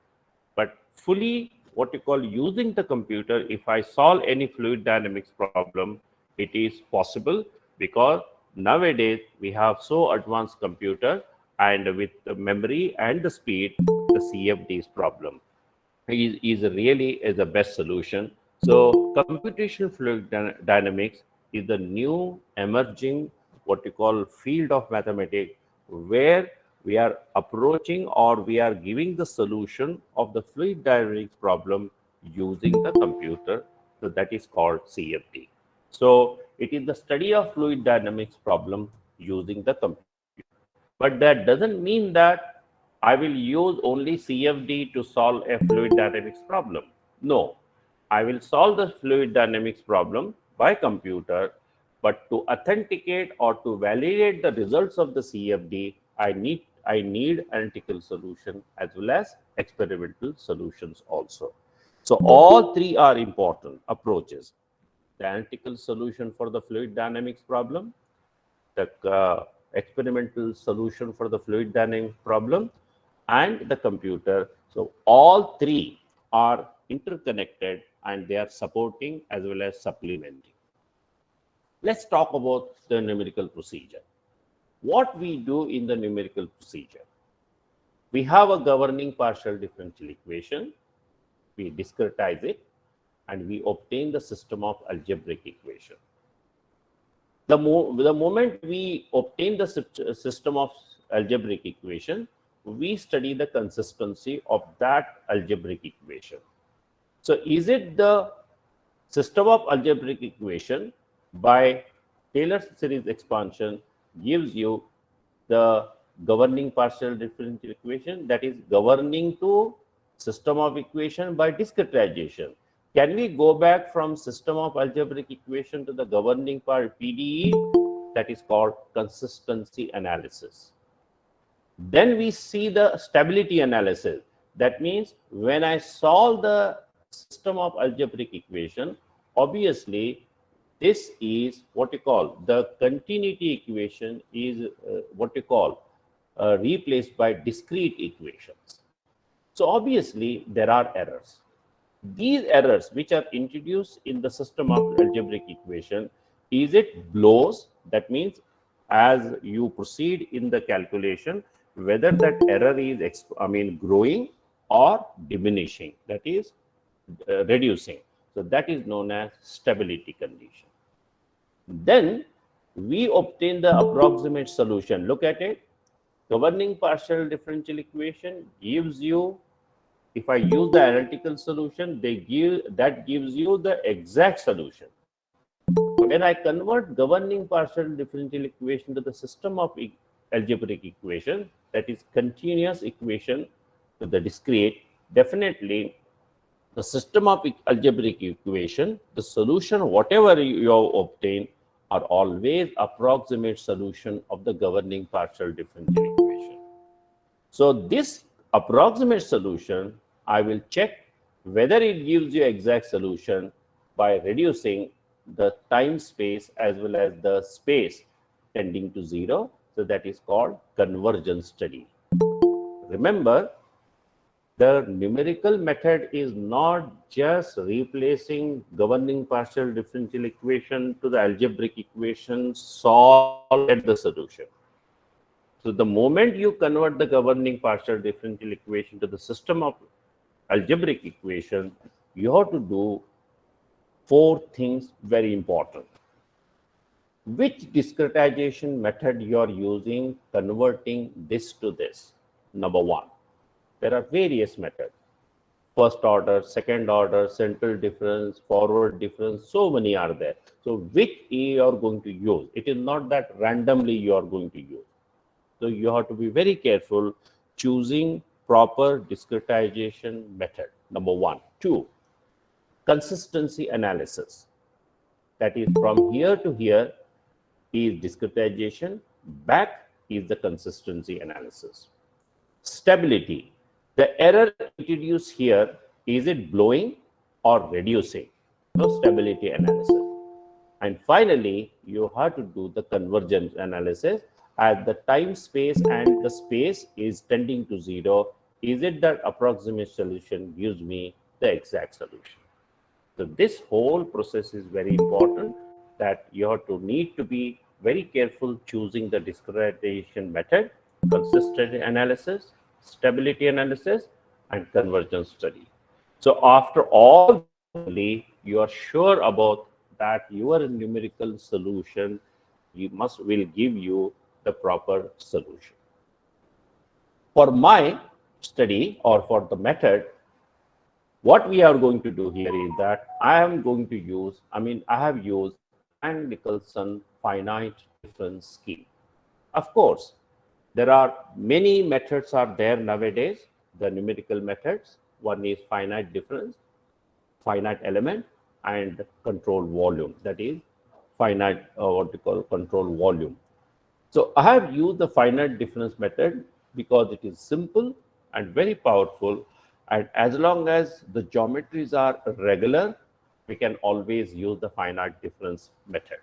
But fully using the computer, if I solve any fluid dynamics problem, it is possible, because nowadays we have so advanced computer, and with the memory and the speed, the CFD's problem is really the best solution. So computational fluid dynamics is the new emerging field of mathematics, where we are approaching or we are giving the solution of the fluid dynamics problem using the computer. So that is called CFD. So it is the study of fluid dynamics problem using the computer. But that doesn't mean that I will use only CFD to solve a fluid dynamics problem. No, I will solve the fluid dynamics problem by computer, but to authenticate or to validate the results of the CFD, I need analytical solution as well as experimental solutions also. So all three are important approaches: the analytical solution for the fluid dynamics problem, the experimental solution for the fluid dynamics problem, and the computer. So all three are interconnected and they are supporting as well as supplementing. Let's talk about the numerical procedure. What we do in the numerical procedure? We have a governing partial differential equation, we discretize it, and we obtain the system of algebraic equation. The moment we obtain the system of algebraic equation, we study the consistency of that algebraic equation. So is it the system of algebraic equation by Taylor series expansion gives you the governing partial differential equation, that is governing to system of equation by discretization? Can we go back from system of algebraic equation to the governing part PDE? That is called consistency analysis. Then we see the stability analysis. That means when I solve the system of algebraic equation, obviously this is the continuity equation is replaced by discrete equations. So obviously there are errors. These errors which are introduced in the system of algebraic equation, is it blows? That means as you proceed in the calculation, whether that error is growing or diminishing, that is reducing. So that is known as stability condition. Then we obtain the approximate solution. Look at it. Governing partial differential equation gives you, if I use the analytical solution, that gives you the exact solution. When I convert governing partial differential equation to the system of algebraic equation, that is continuous equation to the discrete, definitely the system of algebraic equation, the solution, whatever you obtain, are always approximate solution of the governing partial differential equation. So this approximate solution, I will check whether it gives you exact solution by reducing the time space as well as the space tending to 0. So that is called convergence study. Remember, the numerical method is not just replacing governing partial differential equation to the algebraic equation, solve, get the solution. So the moment you convert the governing partial differential equation to the system of algebraic equation, you have to do 4 things very important. Which discretization method you are using converting this to this? Number 1. There are various methods. First order, second order, central difference, forward difference, so many are there. So which you are going to use? It is not that randomly you are going to use. So you have to be very careful choosing proper discretization method. Number 1. 2. Consistency analysis. That is, from here to here is discretization, back is the consistency analysis. Stability. The error introduced here, is it blowing or reducing? So stability analysis. And finally, you have to do the convergence analysis. As the time space and the space is tending to 0, is it that approximate solution gives me the exact solution? So this whole process is very important, that you have to need to be very careful choosing the discretization method, consistency analysis, stability analysis, and convergence study. So after all, you are sure about that your numerical solution will give you the proper solution. For my study or for the method, what we are going to do here is that I have used Nicholson finite difference scheme. Of course, there are many methods are there nowadays, the numerical methods. One is finite difference, finite element, and control volume. That is finite, what we call control volume. So I have used the finite difference method because it is simple and very powerful. And as long as the geometries are regular, we can always use the finite difference method.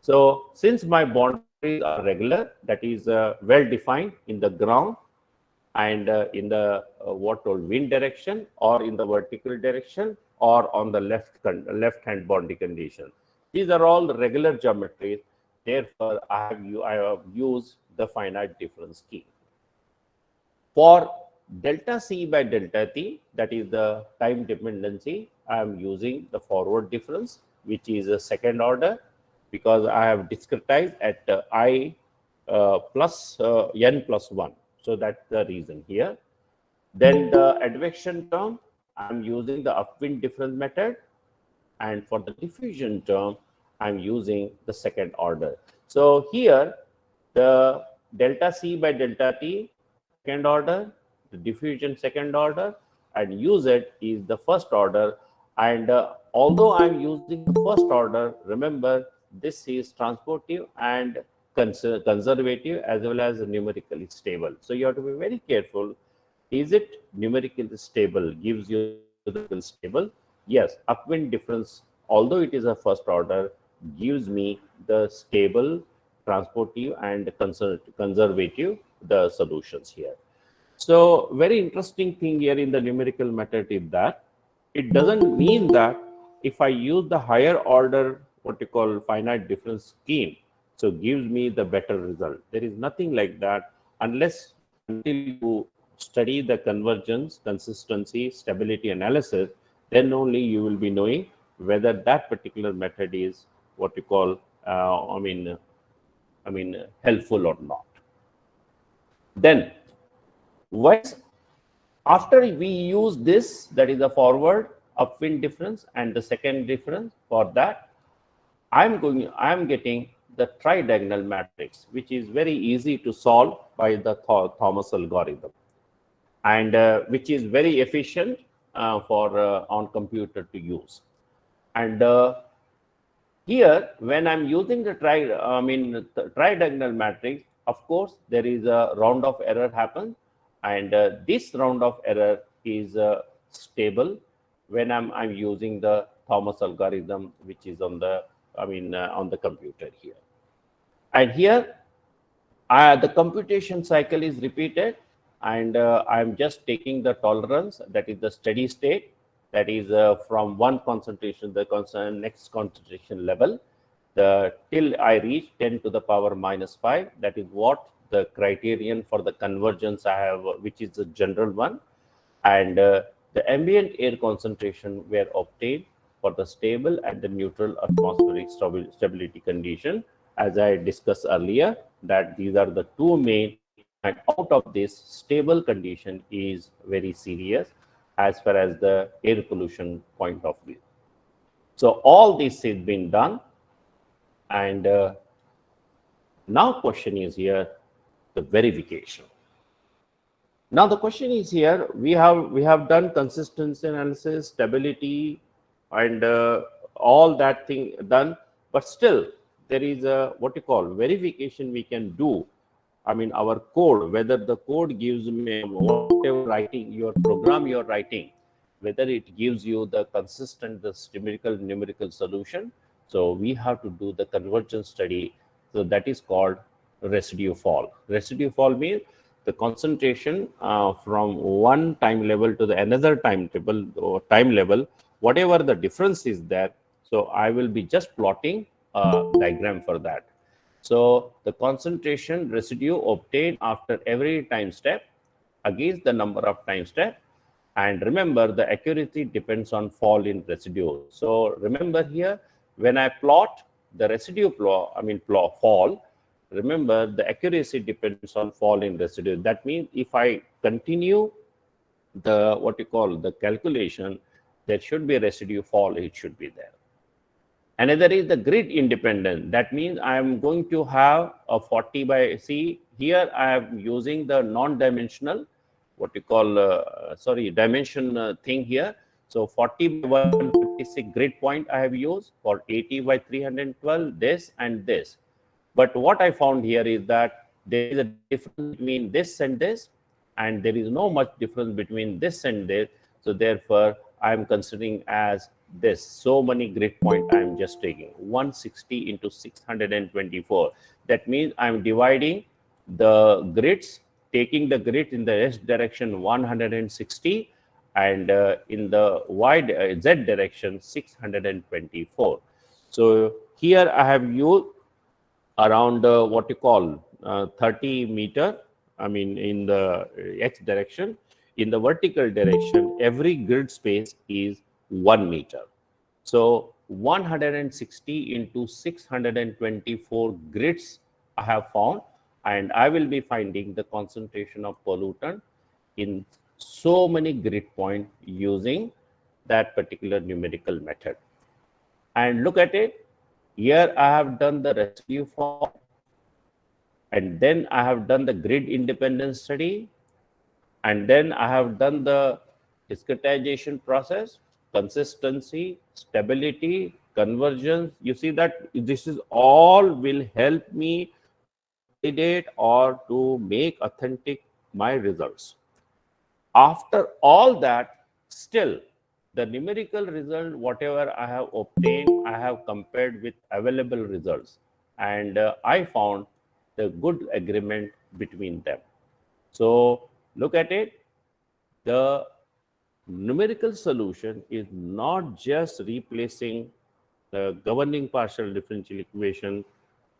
So since my boundaries are regular, that is well defined in the ground and in the wind direction, or in the vertical direction, or on the left-hand boundary condition. These are all the regular geometries. Therefore, I have used the finite difference scheme. For delta C by delta T, that is the time dependency, I am using the forward difference, which is a second order, because I have discretized at I plus n plus 1. So that's the reason here. Then the advection term, I'm using the upwind difference method. And for the diffusion term, I'm using the second order. So here, the delta C by delta T, second order, the diffusion second order, and use it is the first order. And although I'm using the first order, remember, this is transportive and conservative as well as numerically stable. So you have to be very careful. Is it numerically stable? Gives you the stable? Yes, upwind difference, although it is a first order, gives me the stable, transportive, and conservative the solutions here. So very interesting thing here in the numerical method is that it doesn't mean that if I use the higher order, what you call finite difference scheme, so gives me the better result. There is nothing like that until you study the convergence, consistency, stability analysis, then only you will be knowing whether that particular method is what you call, helpful or not. Then, after we use this, that is the forward, upwind difference, and the second difference, for that, I am getting the tridiagonal matrix, which is very easy to solve by the Thomas algorithm, and which is very efficient for on computer to use. And here, when I'm using the tridiagonal matrix, of course, there is a round of error happens, and this round of error is stable when I'm using the Thomas algorithm, which is on the on the computer here. And here, the computation cycle is repeated, and I'm just taking the tolerance, that is the steady state, that is from one concentration, the next concentration level, till I reach 10 to the power minus 5. That is what the criterion for the convergence I have, which is the general one. And the ambient air concentration were obtained for the stable and the neutral atmospheric stability condition, as I discussed earlier, that these are the two main, and out of this, stable condition is very serious as far as the air pollution point of view. So all this has been done, and now question is here, the verification. Now the question is here, we have done consistency analysis, stability, and all that thing done, but still there is a what you call verification we can do. I mean, our code, whether the code gives me whatever writing, your program you're writing, whether it gives you the consistent, the numerical solution. So we have to do the convergence study. So that is called residue fall. Residue fall means the concentration from one time level to the another time level, whatever the difference is there. So I will be just plotting a diagram for that. So the concentration residue obtained after every time step against the number of time step. And remember, the accuracy depends on fall in residue. So remember here, when I plot the residue fall, remember the accuracy depends on fall in residue. That means if I continue the what you call the calculation, there should be a residue fall, it should be there. Another is the grid independent. That means I am going to have a 40 by, see here I am using the non-dimensional, what you call, dimension thing here. So 40 by 156 grid point I have used, for 80 by 312, this and this. But what I found here is that there is a difference between this and this, and there is no much difference between this and this. So therefore, I am considering as this. So many grid point I am just taking 160 into 624. That means I am dividing the grids, taking the grid in the S direction 160, and in the Y Z direction 624. So here I have used around what you call 30 meter, I mean in the X direction. In the vertical direction, every grid space is 1 meter. So 160 into 624 grids I have found, and I will be finding the concentration of pollutant in so many grid points using that particular numerical method. And look at it. Here I have done the residue fall, and then I have done the grid independence study, and then I have done the discretization process, consistency, stability, convergence. You see that this is all will help me to validate or to make authentic my results. After all that, still the numerical result, whatever I have obtained, I have compared with available results, and I found the good agreement between them. So look at it. The numerical solution is not just replacing the governing partial differential equation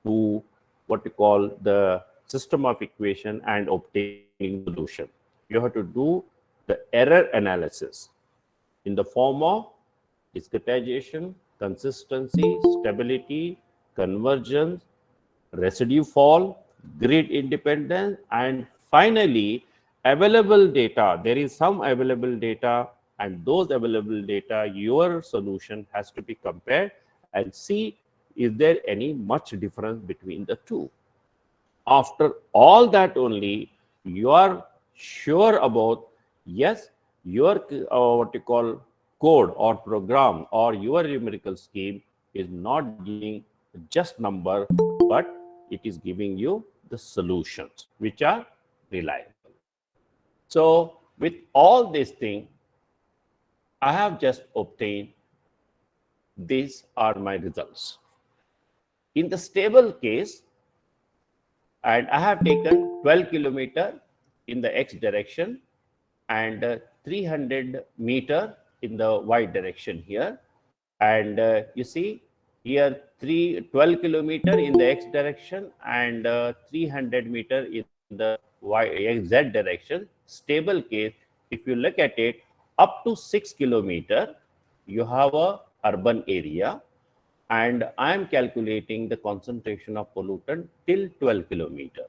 to what we call the system of equation and obtaining solution. You have to do the error analysis in the form of discretization, consistency, stability, convergence, residue fall, grid independence, and finally available data. There is some available data, and those available data, your solution has to be compared and see is there any much difference between the two. After all that only, you are sure about, yes, your what you call code or program or your numerical scheme is not giving just number, but it is giving you the solutions which are reliable. So with all these things, I have just obtained, these are my results. In the stable case, and I have taken 12 kilometer in the x direction and 300 meter in the y direction here. And you see here 12 kilometer in the x direction and 300 meter in the z direction. Stable case, if you look at it, up to 6 kilometer, you have a urban area, and I am calculating the concentration of pollutant till 12 kilometer.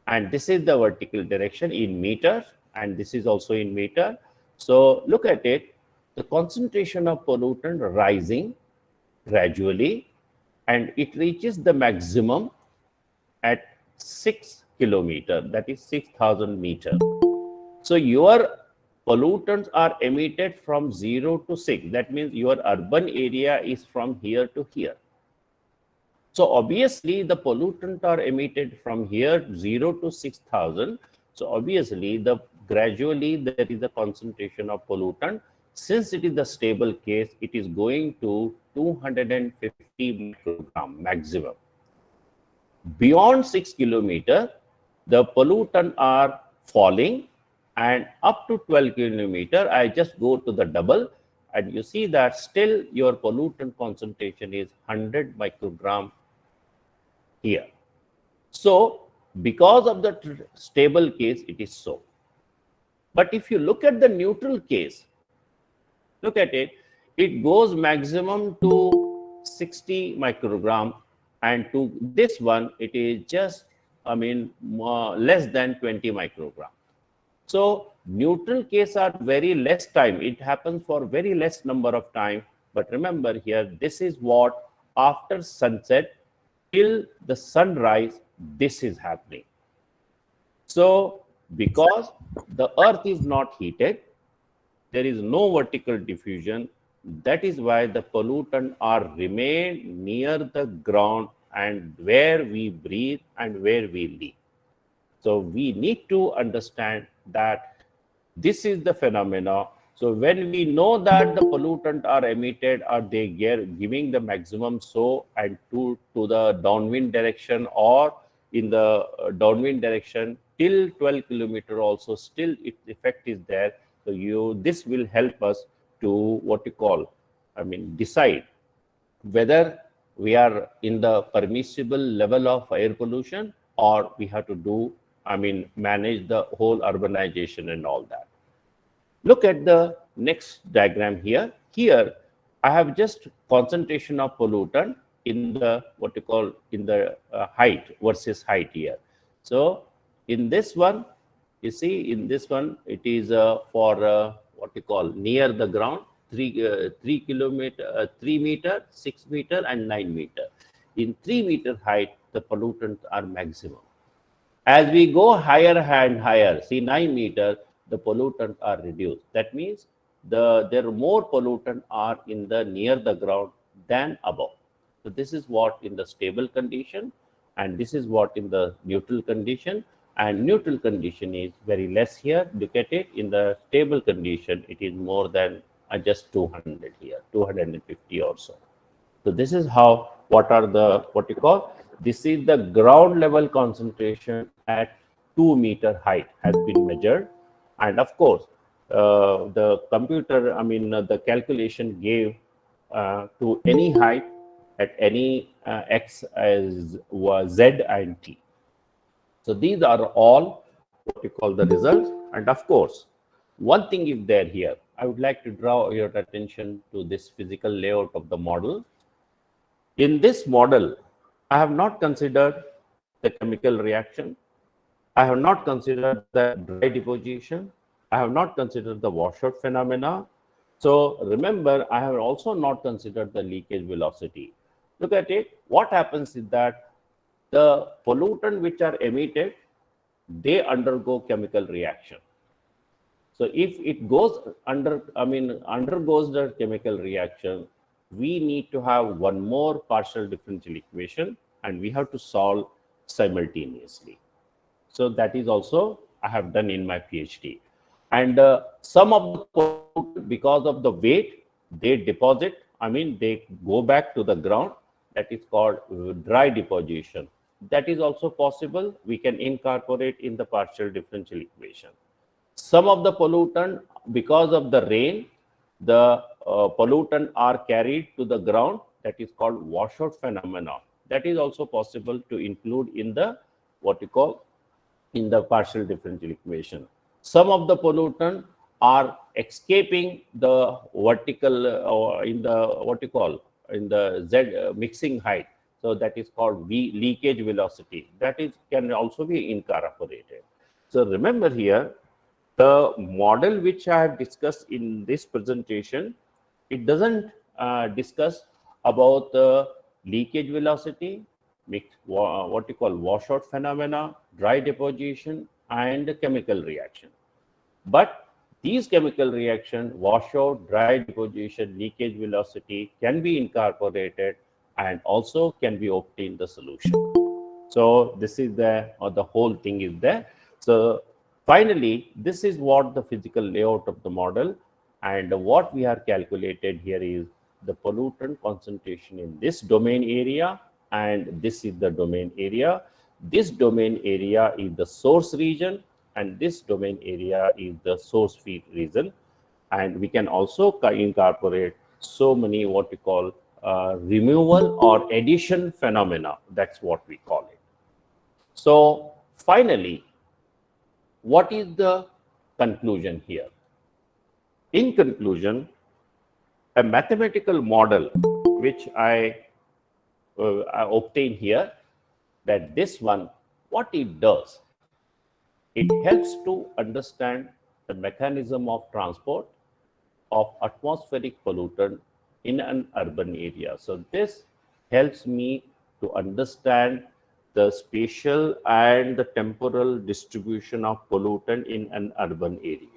And this is the vertical direction in meters, and this is also in meter. So look at it, the concentration of pollutant rising gradually, and it reaches the maximum at 6 kilometer, that is 6,000 meter. So your pollutants are emitted from 0 to 6. That means your urban area is from here to here. So obviously the pollutants are emitted from here 0 to 6,000. So obviously gradually there is a concentration of pollutant. Since it is the stable case, it is going to 250 microgram maximum. Beyond 6 kilometer, the pollutant are falling, and up to 12 kilometer, I just go to the double, and you see that still your pollutant concentration is 100 microgram here. So because of the stable case, it is so. But if you look at the neutral case, look at it, it goes maximum to 60 microgram, and to this one, it is just, less than 20 microgram. So neutral case are very less time. It happens for very less number of time. But remember here, this is what after sunset till the sunrise, this is happening. So because the earth is not heated, there is no vertical diffusion. That is why the pollutant are remain near the ground and where we breathe and where we live. So we need to understand that this is the phenomena. So when we know that the pollutant are emitted, are they giving the maximum so and to the downwind direction, or in the downwind direction till 12 kilometer also still its effect is there. So this will help us to what you call, decide whether we are in the permissible level of air pollution or we have to do, manage the whole urbanization and all that. Look at the next diagram here. Here, I have just concentration of pollutant in the, what you call, in the height versus height here. So in this one, you see, in this one, it is for what you call near the ground, 3 meter, 6 meter, and 9 meter. In 3 meter height, the pollutants are maximum. As we go higher and higher, see 9 meter, the pollutants are reduced. That means there are more pollutants are in the near the ground than above. So this is what in the stable condition, and this is what in the neutral condition. And neutral condition is very less here. Look at it, in the stable condition, it is more than just 200 here, 250 or so. So this is how, what you call, this is the ground level concentration at 2 meter height has been measured. And of course, the computer, the calculation gave to any height at any x as z and t. So these are all what you call the results. And of course, one thing is there here. I would like to draw your attention to this physical layout of the model. In this model, I have not considered the chemical reaction. I have not considered the dry deposition. I have not considered the washout phenomena. So remember, I have also not considered the leakage velocity. Look at it. What happens is that the pollutant which are emitted, they undergo chemical reaction. So if it goes undergoes the chemical reaction, we need to have one more partial differential equation, and we have to solve simultaneously. So that is also I have done in my PhD. And some of the pollutants, because of the weight, they deposit, they go back to the ground. That is called dry deposition. That is also possible. We can incorporate in the partial differential equation. Some of the pollutant, because of the rain, the pollutant are carried to the ground. That is called washout phenomena. That is also possible to include in the what you call in the partial differential equation. Some of the pollutant are escaping the vertical or in the what you call in the Z mixing height. So that is called V leakage velocity. That is can also be incorporated. So remember here, the model which I have discussed in this presentation, it doesn't discuss about the leakage velocity, what you call washout phenomena, dry deposition, and chemical reaction. But these chemical reaction, washout, dry deposition, leakage velocity can be incorporated and also can be obtained the solution. So this is the whole thing is there. So finally, this is what the physical layout of the model, and what we are calculated here is the pollutant concentration in this domain area, and this is the domain area. This domain area is the source region, and this domain area is the source feed region. And we can also incorporate so many what we call removal or addition phenomena. That's what we call it. So finally, what is the conclusion here? In conclusion, a mathematical model which I obtained here, that this one, what it does, it helps to understand the mechanism of transport of atmospheric pollutant in an urban area. So this helps me to understand the spatial and the temporal distribution of pollutant in an urban area.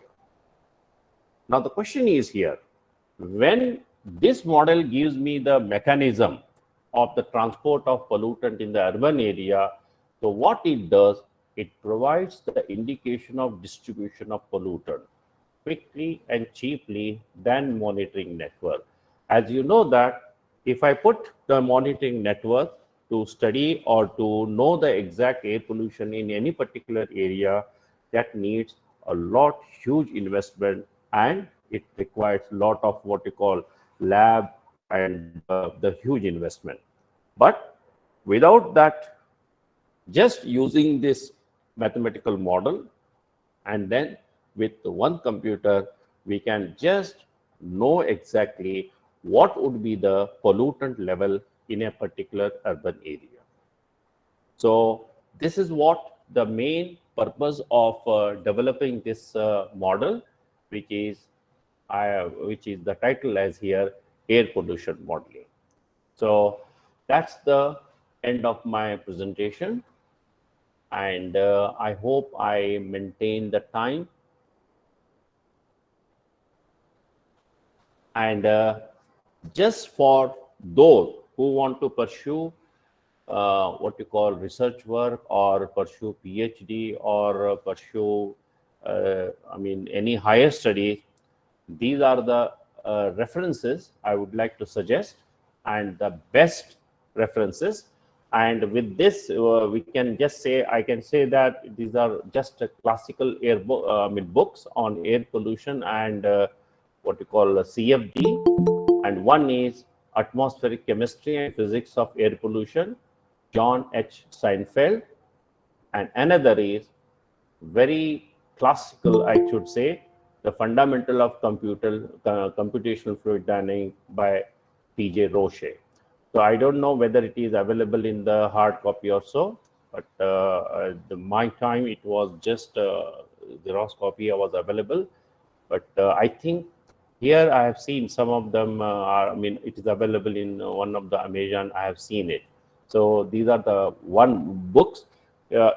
Now the question is here, when this model gives me the mechanism of the transport of pollutant in the urban area, so what it does, it provides the indication of distribution of pollutant quickly and cheaply than monitoring network. As you know that if I put the monitoring network to study or to know the exact air pollution in any particular area, that needs a huge investment, and it requires a lot of what you call lab and the huge investment. But without that, just using this mathematical model, and then with one computer, we can just know exactly what would be the pollutant level in a particular urban area. So this is what the main purpose of developing this model, which is the title as here, air pollution modeling. So that's the end of my presentation, and I hope I maintain the time. And just for those who want to pursue what you call research work or pursue PhD or pursue any higher study, these are the references I would like to suggest, and the best references. And with this, we can just say, I can say that these are just classical books on air pollution and what you call CFD, and one is Atmospheric Chemistry and Physics of Air Pollution, John H. Seinfeld, and another is very classical, I should say, The Fundamental of Computational Fluid Dynamics by T.J. Roche. So I don't know whether it is available in the hard copy or so, but my time it was just Xerox copy was available. But I think here I have seen some of them it is available in one of the Amazon. I have seen it. So these are the books.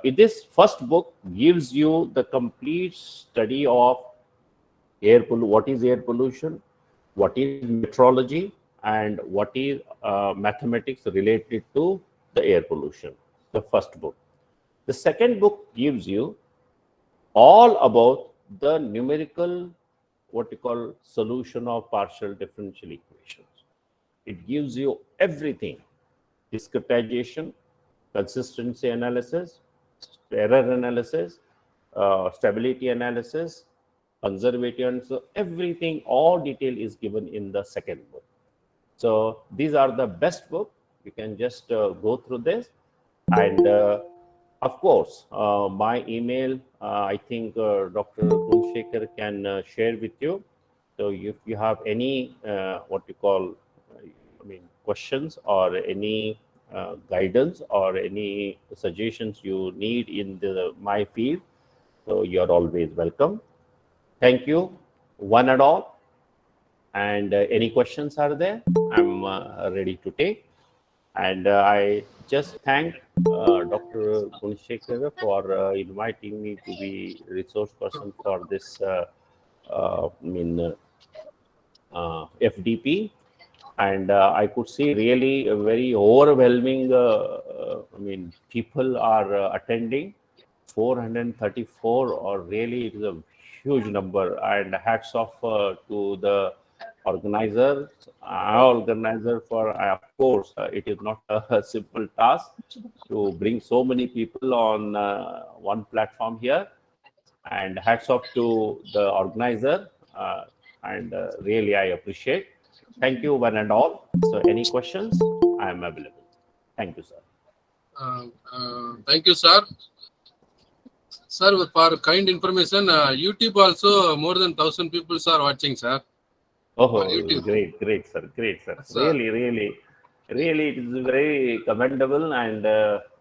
This first book gives you the complete study of what is air pollution, what is meteorology, and what is mathematics related to the air pollution. The first book. The second book gives you all about the numerical, what you call solution of partial differential equations. It gives you everything: discretization, consistency analysis, error analysis, stability analysis, conservative, and so everything, all detail is given in the second book. So these are the best book. You can just go through this, and of course, my email, I think Dr. Gunshekar can share with you. So if you have any what you call, questions or any guidance or any suggestions you need in my field, so you're always welcome. Thank you, one and all. And any questions are there, I'm ready to take. And I just thank Dr. Gunshekar for inviting me to be resource person for this FDP. And I could see really a very overwhelming, people are attending. 434, or really it is a huge number. And hats off to the organizer for, of course, it is not a simple task to bring so many people on one platform here. And hats off to the organizer, and really I appreciate. Thank you, one and all. So any questions, I am available. Thank you, sir. Thank you, sir. Sir, for kind information, YouTube also more than 1,000 people are watching, sir. Oh, YouTube. great, sir. Sir. Really, it is very commendable, and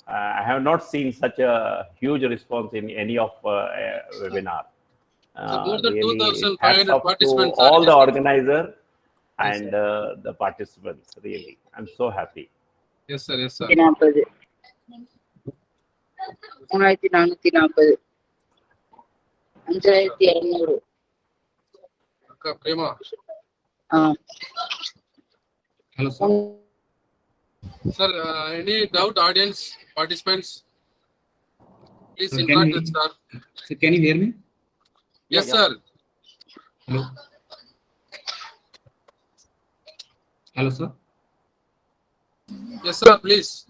I have not seen such a huge response in any of webinar. So more than really, 2,500 participants. All the organizer and the participants. Really, I'm so happy. Yes, sir. 40 3440 5200 Akka Prema. Hello, sir. Sir, any doubt, audience, participants? Please interact with sir. So can you hear me? Yes, sir. Hello. Hello, sir. Yes, sir, please.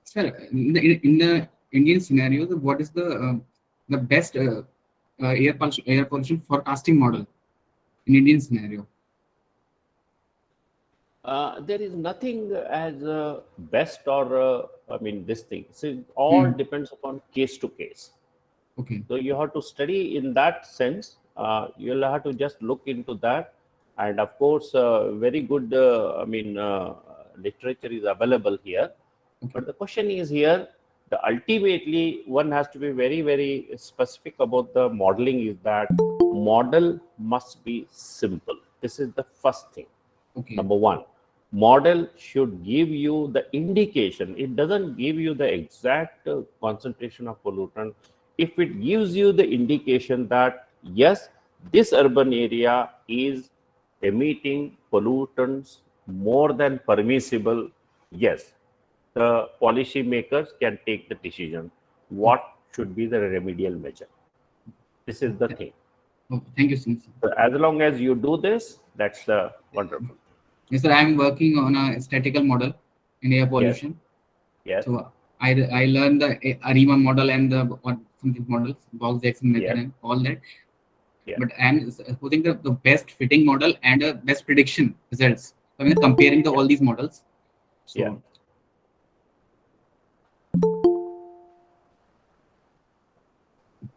Sir, in the Indian scenario, what is the best air pollution forecasting model in Indian scenario? There is nothing as best or this thing. So it all depends upon case to case. Okay. So you have to study in that sense. You'll have to just look into that, and of course, very good. Literature is available here. Okay. But the question is here, ultimately one has to be very, very specific about the modeling. Is that model must be simple. This is the first thing. Okay. Number one, model should give you the indication. It doesn't give you the exact concentration of pollutant. If it gives you the indication that yes, this urban area is emitting pollutants more than permissible, yes, the policy makers can take the decision what should be the remedial measure. This is the thing. Okay. Thank you, sir. So as long as you do this, that's wonderful. Yes, sir. I'm working on a statistical model in air pollution. Yes. So I learned the ARIMA model and the something models, Box-Jackson method, and all that. Yeah. But I'm supposing the best fitting model and the best prediction results. So I'm comparing all these models. So, yeah.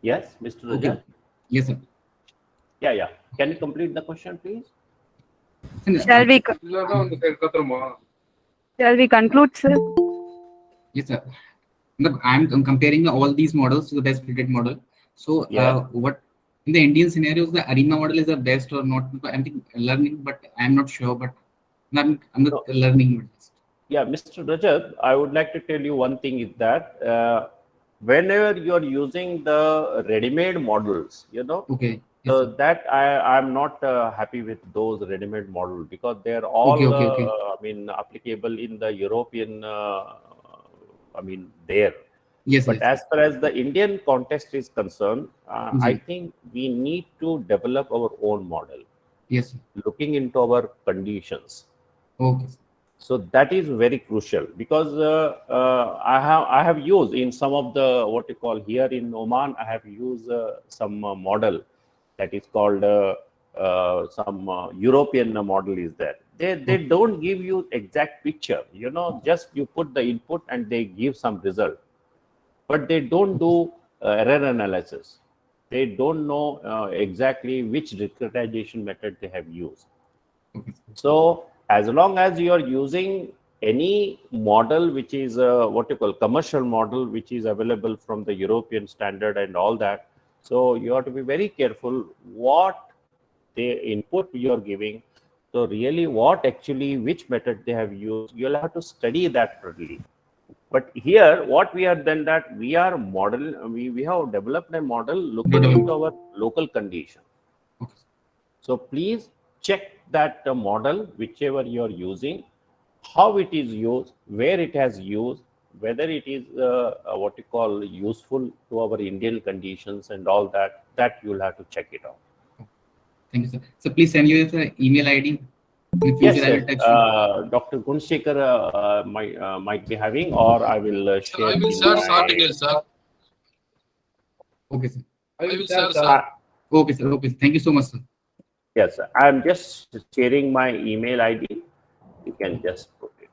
Yes, Mr. Rajat. Okay. Yes, sir. Yeah. Can you complete the question, please? Shall we conclude, sir? Yes, sir. I'm comparing all these models to the best fitted model. So, what in the Indian scenarios, the ARIMA model is the best or not? I'm learning, but I'm not sure. But I'm not learning. Yeah, Mr. Rajat, I would like to tell you one thing is that whenever you are using the ready-made models, okay, Yes, So sir. that I'm not happy with those ready-made models because they're all Okay. I mean applicable in the European I mean there. Yes, But yes. as far as the Indian context is concerned, I Ji. think we need to develop our own model, Yes, sir. looking into our conditions. Okay, sir. So that is very crucial because I have used in some of the what you call here in Oman. I have used some model that is called some European model is there. They don't give you exact picture. You know, just you put the input and they give some result, but they don't do error analysis. They don't know exactly which discretization method they have used. Okay. So as long as you are using any model which is what you call commercial model which is available from the European standard and all that, so you have to be very careful what the input you are giving. So really what actually which method they have used, you'll have to study that thoroughly. But here what we have done that we are model we have developed a model looking into our local condition. Okay. So please check that the model, whichever you are using, how it is used, where it has used, whether it is what you call useful to our Indian conditions and all that, that you'll have to check it out. Thank you, sir. So please send your email ID. In Yes, future, I will text you. Dr. Gunshekar might be having, or I will Sir, share I will in share my... details, sir. Okay, sir. I will share, sir. Okay, sir. Okay. Thank you so much, sir. Yes, I'm just sharing my email ID. You can just put it.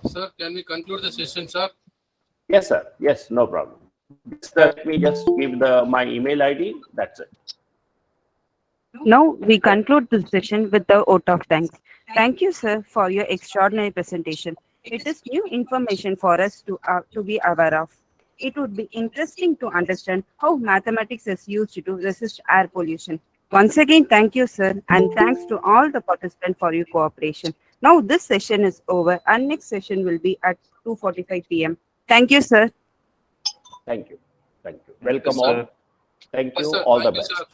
Sir, can we conclude the session, sir? Yes, sir. Yes, no problem. Just let me just give my email ID. That's it. Now we conclude this session with the vote of thanks. Thank you, sir, for your extraordinary presentation. It is new information for us to be aware of. It would be interesting to understand how mathematics is used to resist air pollution. Once again, thank you, sir, and thanks to all the participants for your cooperation. Now this session is over, and next session will be at 2:45 p.m. Thank you, sir. Thank you. Thank you. Welcome Yes, sir. all. Thank Yes, you. sir. All the Thank you, best. sir.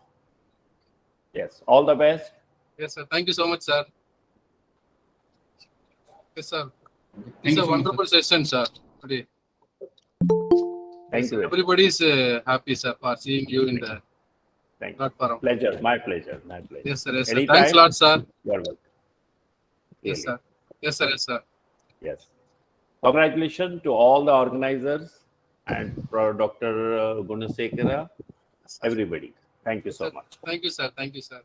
Yes, all the best. Yes, sir. Thank you so much, sir. Yes, sir. Thank It's you a so much, wonderful session, sir, today. Thank you. Everybody is happy, sir, for seeing you in the Thank you. platform. Pleasure. My pleasure. My pleasure. Yes, sir. Yes, sir. Anytime, Thanks a lot, sir. you're welcome. Yes, Really. sir. Yes, sir. Yes, sir. Yes. Congratulations to all the organizers and Dr. Gunasekara, everybody. Thank you so much. Thank you, sir. Thank you, sir.